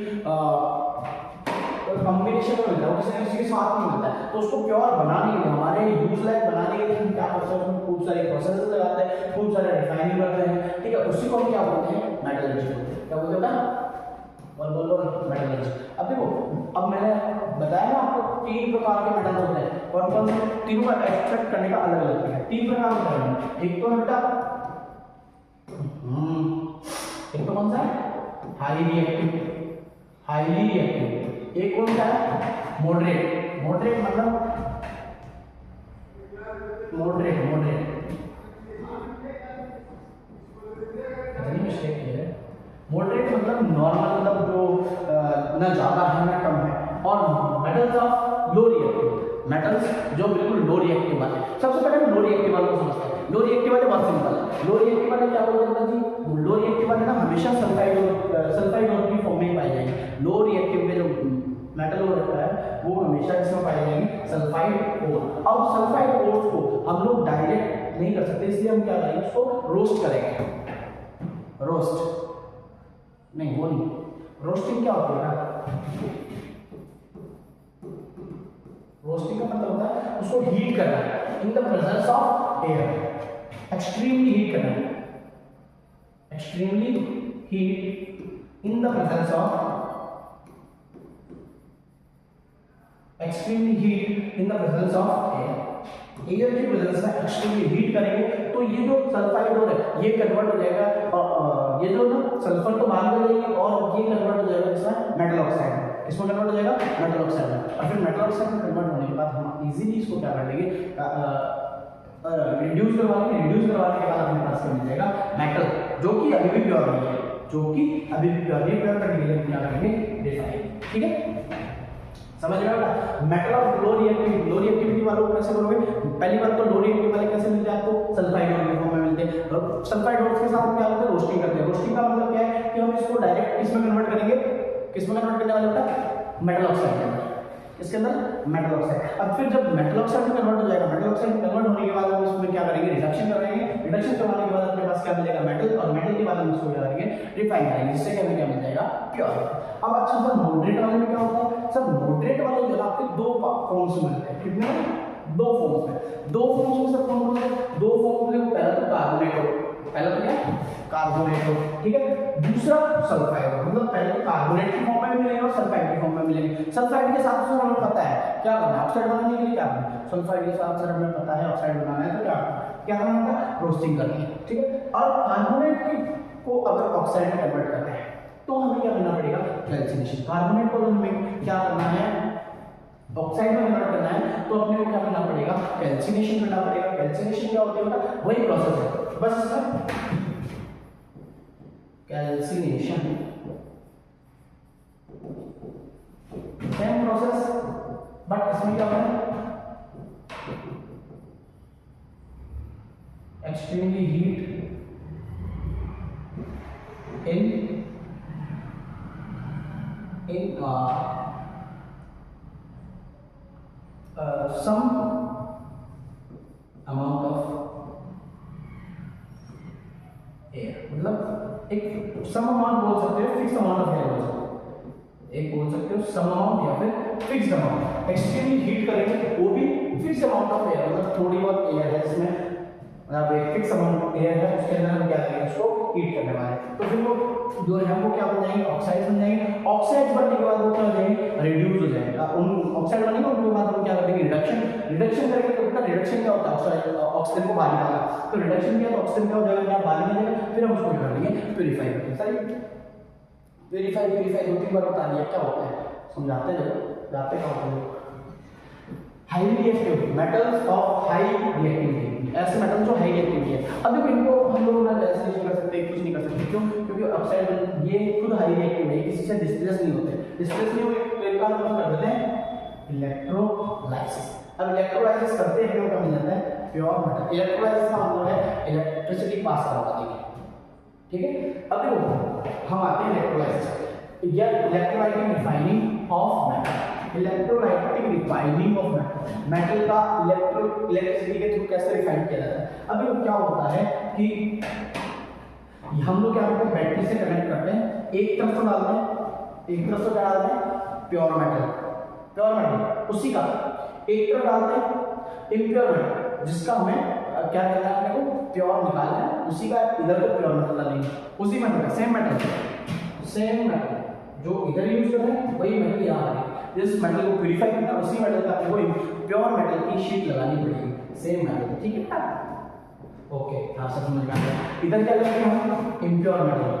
कॉम्बिनेशन में मिलता है, वो किसी न किसी के साथ में मिलता है। तो उसको प्योर बनाने के लिए, हमारे यूज लाइक बनाने के लिए हम क्या करते हैं, उसमें खूब सारे प्रोसेस लगाते हैं, खूब सारे रिफाइनिंग करते हैं। ठीक है, उसी को हम क्या बोलते हैं, मेटलर्जी बोलते हैं। क्या बोलते हैं, बोलो मेटलर्जी। अब देखो, अब मैंने बताया ना आपको 3 प्रकार के मेटल होते हैं, कौन कौन से, तीनों का एक्सट्रैक्ट करने का अलग अलग तरीका है। 3 प्रकार के मेटल, एक तो है बेटा एक तो कौन सा है, हाईली रिएक्टिव, एक कौन सा है, मॉडरेट मतलब मॉडरेट इतनी मिस्टेक है, मॉडरेट मतलब नॉर्मल, मतलब जो ना ज्यादा है ना कम है। और metals of low reactive, metals जो बिल्कुल लो रिएक्टिव वाले। सबसे पहले हम लो रिएक्टिव वालों को समझते हैं। लो रिएक्टिव वाले बहुत सिंपल है, लो रिएक्टिव वाले क्या बोलते हैं जी, लो रिएक्टिव वाले ना हमेशा सल्फाइड ऑर्ड की फॉर्म में पाए जाएंगे। लो रिएक्टिव में जो मेटल हो रहता है वो हमेशा किसमें पाए जाएंगे, सल्फाइड ओर। अब सल्फाइड ओर को हम लोग डायरेक्ट नहीं कर सकते, इसलिए हम क्या करेंगे, उसको रोस्ट करेंगे। रोस्ट नहीं, वो नहीं, रोस्टिंग क्या होती है, रोस्टिंग का मतलब होता है उसको हीट करना है इन the presence of air, extremely heat करना है, extremely heat in the presence of extremely heat in the presence of air की प्रेजेंस में एक्सट्रीमली हीट करेंगे तो ये जो सल्फाइड और है ये कन्वर्ट हो जाएगा, ये जो ना सल्फर तो बाद में जाएगी और ये कन्वर्ट हो जाएगा इसमें मेटल ऑक्साइड में, इसमें कन्वर्ट हो जाएगा मेटल ऑक्साइड में। और फिर मेटल ऑक्साइड में कन्वर्ट होने के बाद हम इजीली इसको क्या कर लेंगे, रिड्यूस करवाने के बाद अपने पास क्या मिल जाएगा, मेटल, जो कि अभी भी प्योर नहीं है, प्योर करने के लिए क्या करेंगे, रिफाइन। ठीक है, समझ में आया। मेटल ऑफ लो रिएक्टिविटी वालों को कैसे बोलोगे, पहली बात तो लो रिएक्टिव वाले कैसे मिलते हैं आपको, सल्फाइड ऑर्ड के फॉर्म में मिलते हैं। सल्फाइड ऑर्ड के साथ क्या होता है, रोस्टिंग करते हैं। रोस्टिंग का मतलब क्या है कि हम इसको डायरेक्ट किसमें कन्वर्ट करेंगे, किसमें कन्वर्ट करने वाले होता है, मेटल ऑक्साइड के अंदर, इसके अंदर मेटल ऑक्साइड। अब फिर जब मेटल ऑक्साइड में कन्वर्ट हो जाएगा, मेटल ऑक्साइड में कन्वर्ट होने के बाद हम इसमें क्या करेंगे, रिडक्शन करेंगे। रिडक्शन करवाने के बाद अपने पास क्या मिलेगा, मेटल, और मेटल के बाद हम इसको क्या करेंगे, रिफाइन करेंगे, जिससे क्या मिल जाएगा, प्योर। अब अच्छा सर मॉडरेट वाले में क्या होता है, सर मॉडरेट वाले जो आपके 2 फॉर्म्स में मिलते हैं, कितने, 2 फॉर्म्स में, 2 फॉर्म्स में सर कौन है, 2 फॉर्म्स में पहला तो कार्बोनेट हो, पहला तो क्या, कार्बोनेट हो, ठीक है। दूसरा सल्फाइड, मतलब पहले तो कार्बोनेट की फॉर्म में भी मिलेंगे और सल्फाइड की फॉर्म में मिलेंगे। सल्फाइड के साथ सर हमें पता है क्या करना है, ऑक्साइड बनाने के लिए क्या करना है, सल्फाइड के साथ सर हमें पता है ऑक्साइड बनाना है तो क्या करना होगा, रोस्टिंग करनी है, ठीक है। और कार्बोनेट को अगर ऑक्साइड में कन्वर्ट करना है तो हमें क्या करना पड़ेगा, कैल्सिनेशन। कार्बोनेट को हमें क्या करना है, ऑक्साइड में कन्वर्ट करना है तो अपने को क्या करना पड़ेगा, कैल्सिनेशन करना पड़ेगा। कैल्सिनेशन क्या होता है, वही प्रोसेस है बस इसका कैल्सिनेशन, सेम प्रोसेस, बट इसमें क्या होता है, extremely heat in some amount of air, मतलब एक सम अमाउंट बोल सकते हो, फिक्स अमाउंट ऑफ एयर बोल सकते हो, एक बोल सकते हो सम अमाउंट या फिर फिक्स्ड अमाउंट। एक्सट्रीमली हीट करेंगे वो भी फिक्स अमाउंट ऑफ एयर, मतलब थोड़ी बहुत एयर है जिसमें अब एक फिक्स अमाउंट एयर है उसके अंदर हम क्या करेंगे, उसको हीट करने वाले हैं तो फिर वो जो है वो क्या बन जाएंगे, ऑक्साइड बन जाएंगे। ऑक्साइड बनने के बाद वो क्या हो जाएंगे, रिड्यूस हो जाएगा। उन ऑक्साइड बनेंगे उनके बाद हम क्या करेंगे, रिडक्शन। रिडक्शन करेंगे तो उसका रिडक्शन क्या होता है, ऑक्साइड ऑक्सीजन को बाहर निकालना, तो रिडक्शन किया तो ऑक्सीजन क्या हो जाएगा, क्या बाहर निकलेगा, फिर हम उसको क्या करेंगे, प्यूरिफाई करेंगे। सही, प्यूरिफाई 2-3 बार बता दिया क्या होता है, समझाते जाते क्या होता है, highly reactive metals of high reactivity, ऐसे मेटल जो हाई रिएक्टिविटी है। अब देखो इनको हम लोग ना ऐसे नहीं कर सकते, कुछ नहीं कर सकते, क्यों, क्योंकि ऑक्साइड ये खुद हाई रिएक्टिव है, किसी से डिस्प्लेस नहीं होते, डिस्प्लेस नहीं हुए तो इनका हम कर देते हैं इलेक्ट्रोलाइसिस। अब इलेक्ट्रोलाइसिस करते हैं तो क्या मिल जाता है, प्योर मेटल। इलेक्ट्रोलाइसिस का मतलब है इलेक्ट्रिसिटी पास करवा देंगे, ठीक है। अब देखो हम आते हैं इलेक्ट्रोलाइसिस या electrolytic refining of metal. Electrolytic refining of metal, metal का इलेक्ट्रिसिटी के थ्रू कैसे रिफाइन किया जाता है। अभी क्या होता है कि हम लोग क्या करते हैं, बैटरी से कनेक्ट करते हैं, एक तरफ तो डालते हैं, एक तरफ तो क्या डालते हैं, प्योर मेटल उसी का, एक तरफ डालते हैं इम्प्योर मेटल जिसका हमें क्या करना है, अपने को प्योर निकालना है, उसी का इधर तो प्योर मेटल डालेंगे, उसी मेटल का सेम मेटल जो इधर यूज कर रहे हैं वही मेटल यहाँ आ रही है। जिस मेटल को प्यूरिफाई करना है उसी मेटल का अपने को प्योर मेटल की शीट लगानी पड़ेगी, सेम मेटल, ठीक है ना। ओके, हाँ सब समझ में आ गया। इधर क्या करेंगे हम, इम्प्योर मेटल,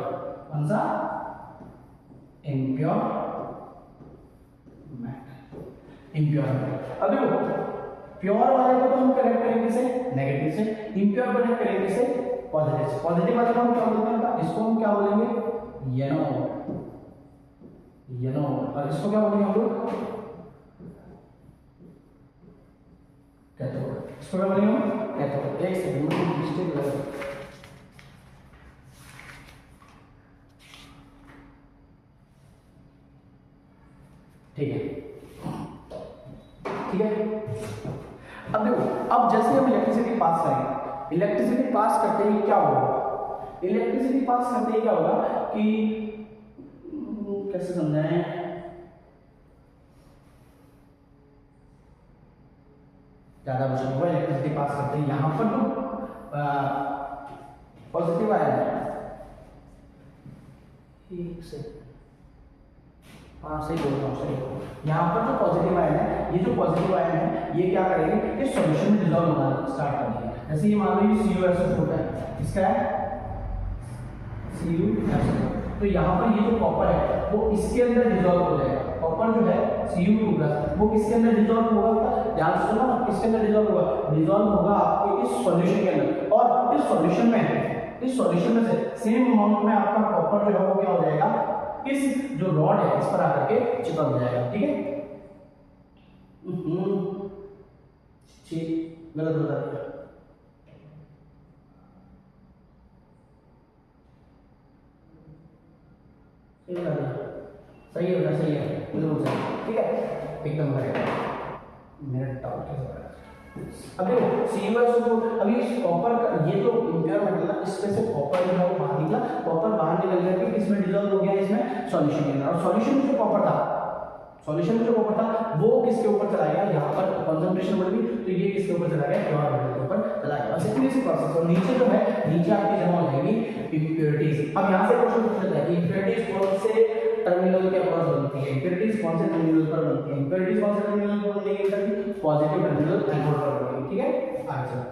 कौन सा, इम्प्योर मेटल। अब देखो प्योर वाले को तो हम कनेक्ट करेंगे से नेगेटिव से, इम्प्योर को कनेक्ट करेंगे से पॉजिटिव से। पॉजिटिव वाले को हम क्या बोलते हैं, इसको हम क्या बोलेंगे, येलो, और इसको क्या बोलेंगे हम लोग, कैथोड। इसको क्या बोलेंगे हम, कैथोड। एक सेकंड में मिस्टेक लगा, ठीक है। अब देखो, अब जैसे हम इलेक्ट्रिसिटी पास करेंगे, इलेक्ट्रिसिटी पास करते ही क्या होगा, इलेक्ट्रिसिटी पास करते ही क्या होगा कि कैसे समझाएं, ज्यादा मुश्किल होगा। इलेक्ट्रिसिटी पास करते हैं, यहां पर तो पॉजिटिव आया है, एक से सही बोल रहा हूँ, सही। यहाँ पर जो पॉजिटिव आयन है, ये जो पॉजिटिव आयन है ये क्या करेंगे, इस सॉल्यूशन में डिसॉल्व होना स्टार्ट कर देंगे। जैसे ये मान लो ये CuSO होता है, इसका है CuSO, तो यहाँ पर ये जो कॉपर है वो इसके अंदर डिसॉल्व हो जाएगा। कॉपर जो है Cu2+ वो किसके अंदर डिसॉल्व होगा, ध्यान से सुनो, किसके अंदर डिसॉल्व होगा, डिसॉल्व होगा आपके इस सॉल्यूशन के अंदर, और इस सॉल्यूशन में से सेम अमाउंट में आपका कॉपर जो है वो क्या हो जाएगा, इस जो रॉड है इस पर आकर के चिपक जाएगा, ठीक है। ठीक, गलत बता दिया, सही होगा, सही है, बिल्कुल सही, ठीक है, एकदम करेक्ट। मेरा डाउट कैसे हो रहा है, अब देखो CuSO को, अभी इस कॉपर का ये जो इम्प्योर मेटल है इसमें से कॉपर जो है वो बाहर निकला, कॉपर बाहर निकल करके किसमें डिसॉल्व हो गया, इसमें सॉल्यूशन के अंदर, और सॉल्यूशन में जो कॉपर था वो किसके ऊपर चला गया, यहाँ पर कंसंट्रेशन बढ़ गई तो ये किसके ऊपर चला गया, प्योर मेटल के ऊपर चला गया। सिंपली सी प्रोसेस, और नीचे जो है नीचे आपकी जमा हो जाएगी इम्प्योरिटीज। अब यहाँ से क्वेश्चन पूछा जाता है कि इम्प्योरिटीज कौन से टर्मिनल के अक्रॉस बनती है, इम्प्योरिटीज कौन से टर्मिनल पर बनती है, इम्प्योरिटीज कौन से टर्मिनल पर बनेगी, पॉजिटिव टर्मिनल एनोड पर बनेगी। ठीक है, आगे चलो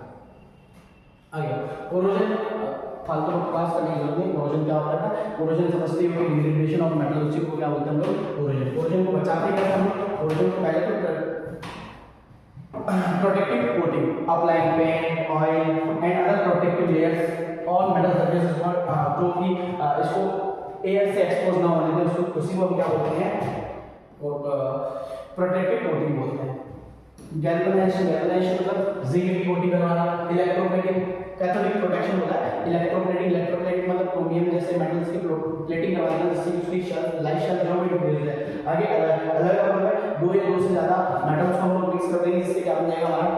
आगे। कोरोजन फालतू में क्लास करने की जरूरत नहीं। कोरोजन क्या होता है, कोरोजन समझते हो डिग्रेडेशन ऑफ मेटल, उसी को क्या बोलते हैं हम लोग, कोरोजन। कोरोजन को बचाते कैसे हम लोग, कोरोजन को पहले तो protective coating, applying paint, oil and other protective layers on metal surfaces पर, जो कि इसको एयर से एक्सपोज ना होने दें, उसको उसी को हम क्या बोलते हैं, प्रोटेक्टिव कोटिंग बोलते हैं। गैल्वेनाइजेशन, गैल्वेनाइजेशन मतलब जिंक की कोटिंग करवाना। इलेक्ट्रोप्लेटिंग कैथोडिक प्रोटेक्शन होता है। इलेक्ट्रोप्लेटिंग, इलेक्ट्रोप्लेटिंग मतलब क्रोमियम जैसे मेटल्स की प्लेटिंग करवाना जिससे उसकी शेल लाइफ शेल जो भी डिक्रीज है। आगे अलग अलग दो या दो से ज्यादा मेटल्स को हम लोग मिक्स कर देंगे, जिससे क्या बन जाएगा हमारा,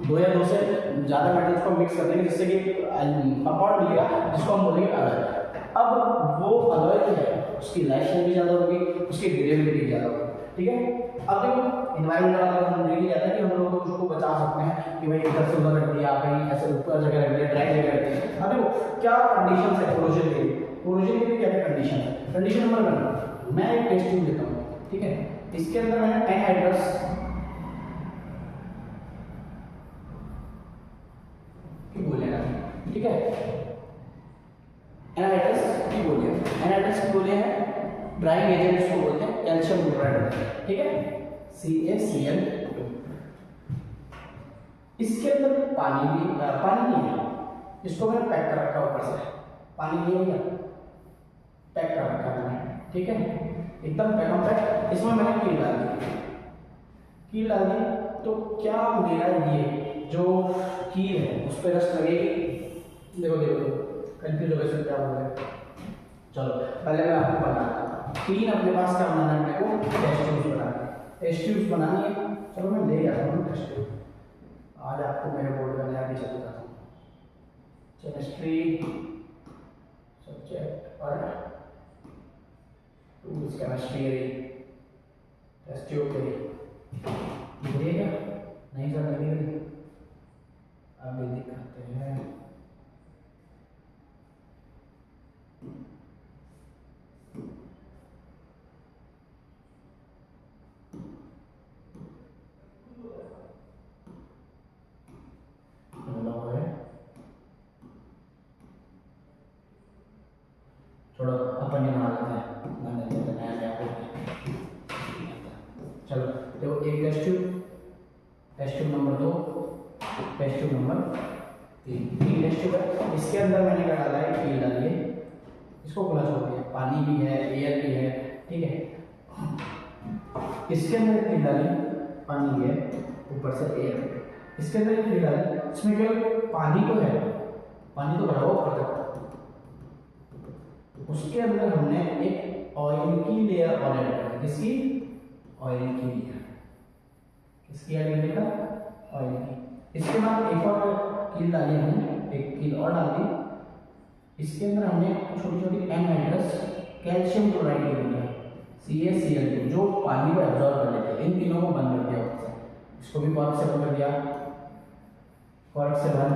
दो या दो से ज्यादा मेटल्स को मिक्स कर देंगे जिससे कि कंपाउंड मिलेगा, जिसको हम बोलेंगे अलॉय। अब वो अलॉय जो है उसकी लाइफ शेल भी ज्यादा होगी, उसकी ड्यूरेबिलिटी भी ज्यादा होगी। ठीक है, अब देखो एनवायरमेंट वाला हम यही कहता है कि हम लोग उसको बचा सकते हैं कि भाई इधर से उधर रख दिया, कहीं ऐसे ऊपर जगह रख दिया, ड्राई जगह रख दिया। अब देखो क्या कंडीशन है कोरोजन के लिए, कोरोजन के लिए क्या क्या कंडीशन है। कंडीशन नंबर 1, मैं एक टेस्ट ट्यूब लेता हूँ, ठीक है, इसके अंदर मैंने एनहाइड्रस की गोलियां डाली, ठीक है, एनहाइड्रस की गोलियां, एनहाइड्रस की गोलियां हैं, ड्राइंग एजेंट इसको बोलते हैं, कैल्शियम क्लोराइड, ठीक है, CaCl2। इसके अंदर पानी नहीं है, इसको मैंने पैक कर रखा ऊपर से, पानी नहीं है, पैक कर रखा मैंने, ठीक है, एकदम पैक। इसमें मैंने कील डाल दी, तो क्या मेरा ये जो कील है उस पर रस्ट लगेगी। देखो कंफ्यूज हो गए क्या बोल रहे हैं। चलो पहले मैं आपको बताता हूँ, कील अपने पास क्या बनाना है, मेरे को टेस्ट ट्यूब्स बनाना है, टेस्ट ट्यूब्स बनानी है। चलो मैं ले जाता हूँ टेस्ट ट्यूब, आज आपको मेरे बोर्ड का नया भी चल जाता हूँ। केमिस्ट्री सब्जेक्ट और टूल्स केमिस्ट्री टेस्ट ट्यूब के लिए नहीं सर नहीं, अभी दिखाते हैं। थोड़ा अपन बना लेते हैं नया। चलो देखो एक test tube number 2, test tube number 3 test tube है। इसके अंदर मैंने क्या डाला है, कील डाली है, इसको खुला छोड़ दिया, पानी भी है, एयर भी है, ठीक है। इसके अंदर कील डाली, पानी भी है, ऊपर से एयर, इसके अंदर कील डाली, इसमें केवल पानी तो है, पानी तो भरा हुआ ऊपर तक, उसके अंदर हमने एक ऑयल की लेयर और ऐड कर दी। किसकी, ऑयल की लेयर, किसकी ऐड करने का, ऑयल की। इसके बाद एक और कील डाली हमने, एक कील और डाल दी, इसके अंदर हमने छोटी छोटी एनहाइड्रस कैल्शियम क्लोराइड की गोलियां CaCl2 जो पानी को एब्जॉर्ब कर लेते हैं, इन तीनों को बंद कर दिया ऊपर से, इसको भी कॉर्क से बंद कर दिया, कॉर्क से बंद,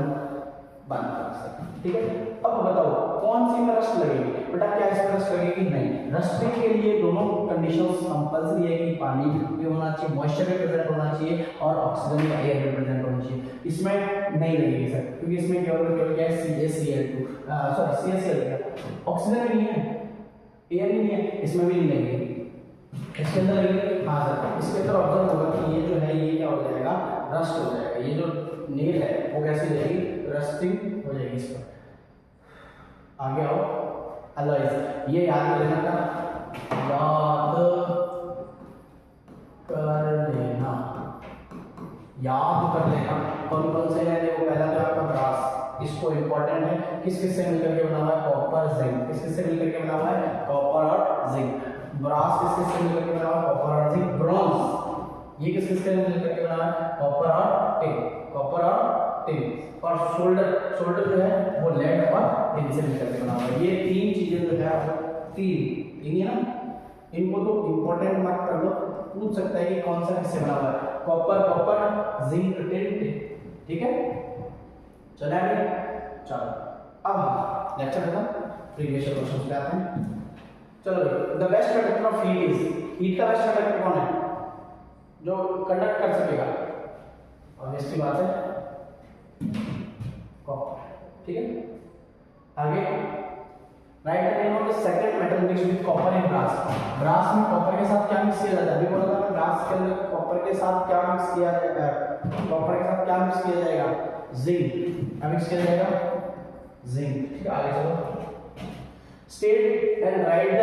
ठीक है। अब बताओ कौन सी में रस्ट लगेगी, बेटा क्या इसमें रस्ट लगेगी, नहीं। रस्टिंग के लिए दोनों कंडीशंस कंपल्सरी है कि पानी भी होना चाहिए, मॉइस्चर भी प्रेजेंट होना चाहिए और ऑक्सीजन या एयर भी प्रेजेंट होना चाहिए। इसमें नहीं लगेगी सर, क्योंकि इसमें केवल क्या है, CaCl2 सॉरी CaCl ऑक्सीजन भी नहीं है, एयर भी नहीं है, इसमें भी नहीं लगेगी। इसके अंदर लगेगी, हाँ सर, इसके अंदर ऑब्जर्व होगा कि ये जो है ये क्या हो जाएगा, रस्ट हो जाएगा, ये जो नेल है वो कैसे हो जाएगी, रस्टिंग हो जाएगी इस पर। आगे आओ, अलॉयज, ये याद कर लेना, याद कर लेना कौन कौन से है। देखो पहला तो आपका ब्रास, इसको इंपॉर्टेंट है, किस किस से मिलकर के बना हुआ है, कॉपर जिंक, किस किस से मिलकर के बना हुआ है, कॉपर और जिंक। ब्रास किस किस से मिलकर के बना हुआ है, कॉपर और जिंक। ब्रॉन्ज ये किस किस से मिलकर के बना हुआ है, कॉपर और टिन, कॉपर और टिन। और सोल्डर जो है वो लेड और टिन से मिलकर के बना हुआ है। ये तीन चीजें जो है तीन है ना, इनको तो इंपॉर्टेंट मार्क कर लो, पूछ सकता है कि कौन सा किससे बना हुआ है, कॉपर जिंक टिन, ठीक है। चला गया, चलो अब हम लेक्चर खत्म, प्रीवियस क्वेश्चन पे आते हैं। चलो the best conductor of heat is, heat का बेस्ट कंडक्टर कौन है जो कंडक्ट कर सकेगा? ऑब्वियसली बात है कॉपर, ठीक है। आगे write the name of the second metal mixed with copper and brass. Brass में कॉपर के साथ क्या मिक्स किया जाता है? अभी बोला था ब्रास के अंदर कॉपर के साथ क्या मिक्स किया जाएगा? कॉपर के साथ क्या मिक्स किया जाएगा? जिंक। क्या मिक्स किया जाएगा? जिंक। ठीक है, आगे चलो। State and right the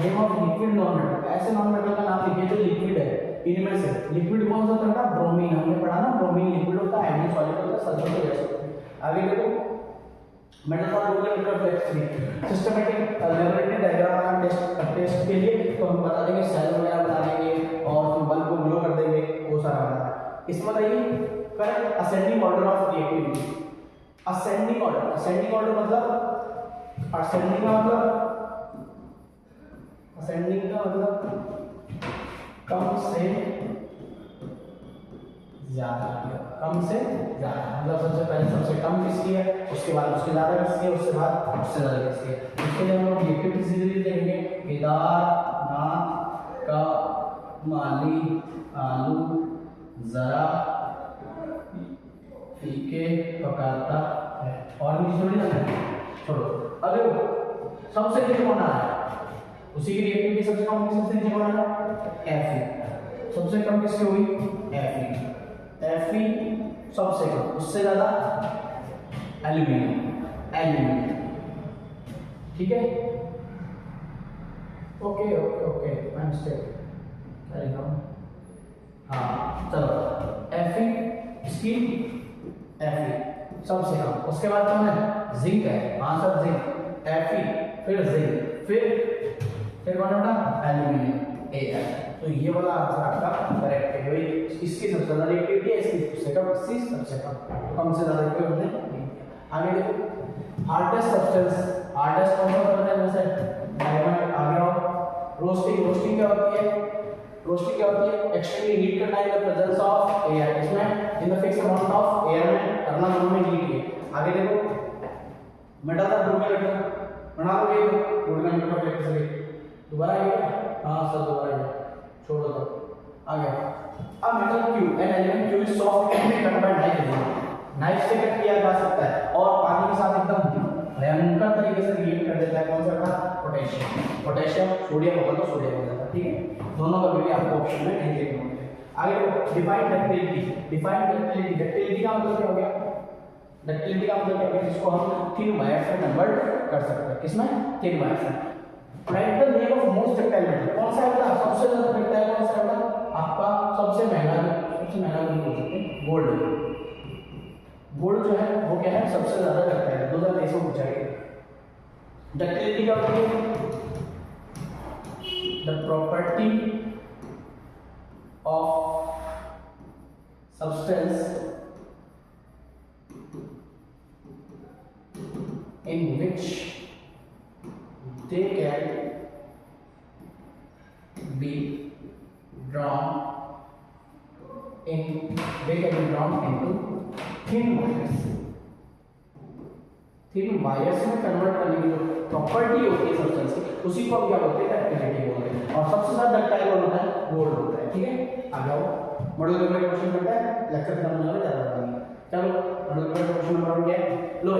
name of liquid non metal. ऐसे नॉन मेटल का नाम लिखिए जो लिक्विड है। इनमें से लिक्विड कौन सा होता है? ब्रोमीन। हमने पढ़ा ना, ब्रोमीन लिक्विड होता है, हाइड्रोजन सॉलिड होता है, सल्फर गैस होता है। आगे देखो मेटल और local reflex systematic laboratory diagram test के लिए तो हम बता देंगे, सेल वगैरह बता देंगे और फिर बल्ब को ग्लो कर देंगे, वो सारा बता। इसमें बताइए correct ascending order of reactivity. Ascending order, ascending order मतलब, असेंडिंग का मतलब कम से ज्यादा, कम से ज्यादा मतलब सबसे पहले सबसे कम किसकी है, उसके बाद उससे ज्यादा किसकी है, उससे बाद उससे ज्यादा किसकी है। उसके लिए हम लोग लिक्विड सीरीज देंगे। केदारनाथ का माली आलू जरा फीके पकाता है, और भी थोड़ी ना छोड़ो। अगर सबसे नीचे कौन आ रहा है, उसी की रिएक्टिविटी सबसे कम, सबसे नीचे कौन आ रहा है? Fe। सबसे कम किसकी हुई? Fe। Fe सबसे कम, उससे ज्यादा एल्यूमिनियम। एल्यूमिनियम, ठीक है। Okay okay okay, I mistake कर रहा हूं। हाँ चलो, Fe इसकी Fe सबसे कम, उसके बाद कौन है? जिंक है। हाँ सर जिंक, Fe फिर जिंक फिर कौन होता? Aluminium, Al। तो ये वाला आंसर आपका करेक्ट है। इसकी सबसे ज्यादा रिएक्टिविटी है, इसकी सबसे कम, इसकी सबसे कम, कम से ज्यादा क्यों हमने नहीं किया। आगे देखो हार्डेस्ट सब्सटेंस, हार्डेस्ट कौन सा होता है? जैसे डायमंड। आगे आओ रोस्टिंग। रोस्टिंग क्या होती है? रोस्टिंग क्या होती है? एक्सट्रीमली हीट करना in the presence of air. इसमें in the fix amount of air में करना, दोनों में हीट है। आगे देखो मेटल का ग्रुप में रखना, बना लो ये ग्रुप में मेटल फ्लेक्स से दोबारा आएगा। हाँ सर दोबारा आएगा, छोड़ो तो आगे। अब metal Q an element Q is soft and cut by knife. Knife से कट किया जा सकता है और पानी के साथ एकदम भयंकर तरीके से रिएक्ट कर देता है। कौन सा का? पोटेशियम। पोटेशियम सोडियम होगा तो सोडियम हो जाता है, ठीक है। दोनों का भी आपको ऑप्शन में नहीं देखना होगा। आगे define ductility. Define ductility, ductility का मतलब क्या हो गया? डक्टिलिटी का मतलब क्या हो गया? जिसको हम थिन वायर्स में कन्वर्ट कर सकते हैं। किसमें? थिन वायर्स में। Right the name of most ductile metal. कौन सा है? सबसे ज्यादा डक्टाइल कौन सा है? आपका सबसे महंगा नहीं बोल सकते, गोल्ड। गोल्ड जो है वो क्या है? सबसे ज्यादा डक्टाइल है। 2023 में पूछा गया। डक्टिलिटी क्या होती है? The property of substance in which they can be drawn into thin wires। Thin wires में कन्वर्ट करने की जो प्रॉपर्टी होती है सब्सटेंस की, उसी को हम क्या बोलते हैं? डक्टिलिटी बोलते हैं। और सबसे ज्यादा डक्टाइल कौन होता है? गोल्ड होता है, ठीक है। आगे आओ मॉडल पेपर का क्वेश्चन करते हैं, लेक्चर खत्म होने वाला ज्यादा नहीं। चलो मॉडल पेपर का क्वेश्चन नंबर 1 क्या है? लो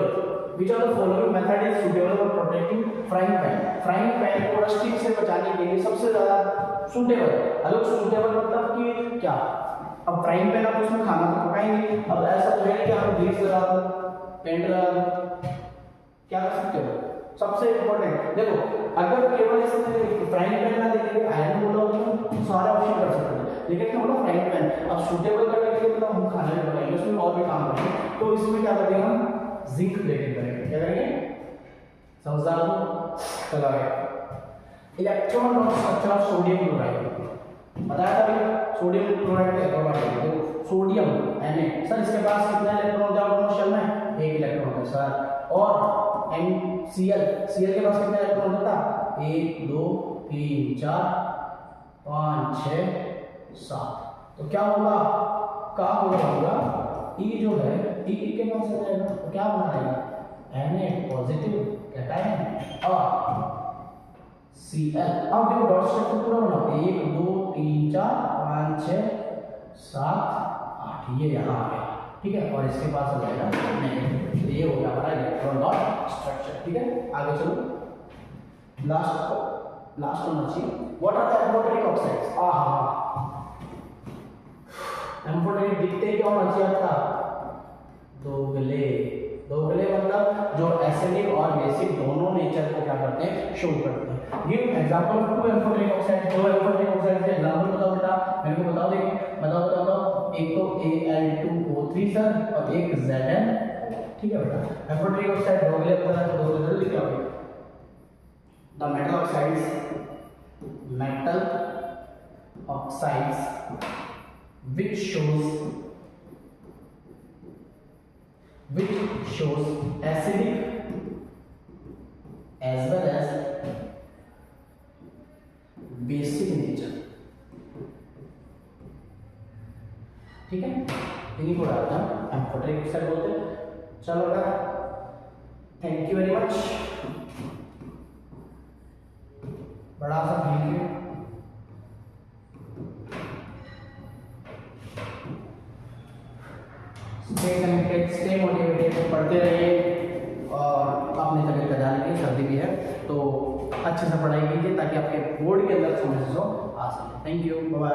which of the following method is suitable for protecting frying pan। frying pan को स्टिक से बचाने के लिए सबसे ज्यादा सुटेबल है। अगर सुटेबल मतलब कि क्या? अब फ्राइंग पैन आप उसमें खाना तो पकाएंगे, अब ऐसा तो है कि आप ग्रीस लगा दो, पेंट लगा दो, क्या कर सकते हो? सबसे इम्पोर्टेंट देखो, अगर केवल इसमें फ्राइंग पैन ना देखेंगे, आयरन बोला तो सारे ऑप्शन कर सकते हैं, लेकिन क्या बोला? Frying pan. अब सुटेबल करने के लिए मतलब हम खाना भी बनाएंगे, उसमें और भी काम करेंगे, तो इसमें क्या करेंगे? हम जिंक प्लेटिंग करेंगे। क्या करेंगे? समझा लो। चलो आगे। इलेक्ट्रॉन और स्ट्रक्चर ऑफ सोडियम क्लोराइड बताया था भैया। सोडियम क्लोराइड का एक बार देखो, सोडियम Na सर, इसके पास कितना इलेक्ट्रॉन होता है ऑटोनॉमस शेल में? 1 इलेक्ट्रॉन होता है सर। और NCl, Cl के पास कितना इलेक्ट्रॉन होता है? 1 2 3 4 5 6 7। तो क्या होगा? E जो है E के पास आ जाएगा, तो क्या बना रहेगा? क्या है Cl। अब देखो डॉट स्ट्रक्चर पूरा बनाओ, 1 2 3 4 5 6 7 8, ये यहाँ आ गया, ठीक है, और इसके पास आ जाएगा नेगेटिव। तो ये हो गया हमारा इलेक्ट्रॉन डॉट स्ट्रक्चर, ठीक है। आगे चलो, लास्ट होना चाहिए, what are the amphoteric oxides. Amphoteric दिखते ही क्या होना चाहिए आपका, दोगले मतलब जो एसिडिक और बेसिक दोनों नेचर को क्या करते हैं, शो करते हैं। Give example of two amphoteric oxide. दो एम्फोटेरिक ऑक्साइड के एग्जांपल बताओ बेटा, मेरे को बताओ, देखिए बताओ। एक तो Al2O3 सर और एक Zn, ठीक है बेटा। एम्फोटेरिक ऑक्साइड दोगले बताना, तो दोगले जल्दी लिख आओ। The metal oxides which shows acidic as well as basic nature, ठीक है। इन्हीं को डालते हैं एम्फोटेरिक ऑक्साइड बोलते हैं। चलो बेटा, थैंक यू वेरी मच, बड़ा सा thank you. Stay connected, stay motivated, पढ़ते रहिए और अपनी तबीयत का ध्यान रखिए, सर्दी भी है तो अच्छे से पढ़ाई कीजिए ताकि आपके बोर्ड के अंदर समझ आ सके। Thank you, bye.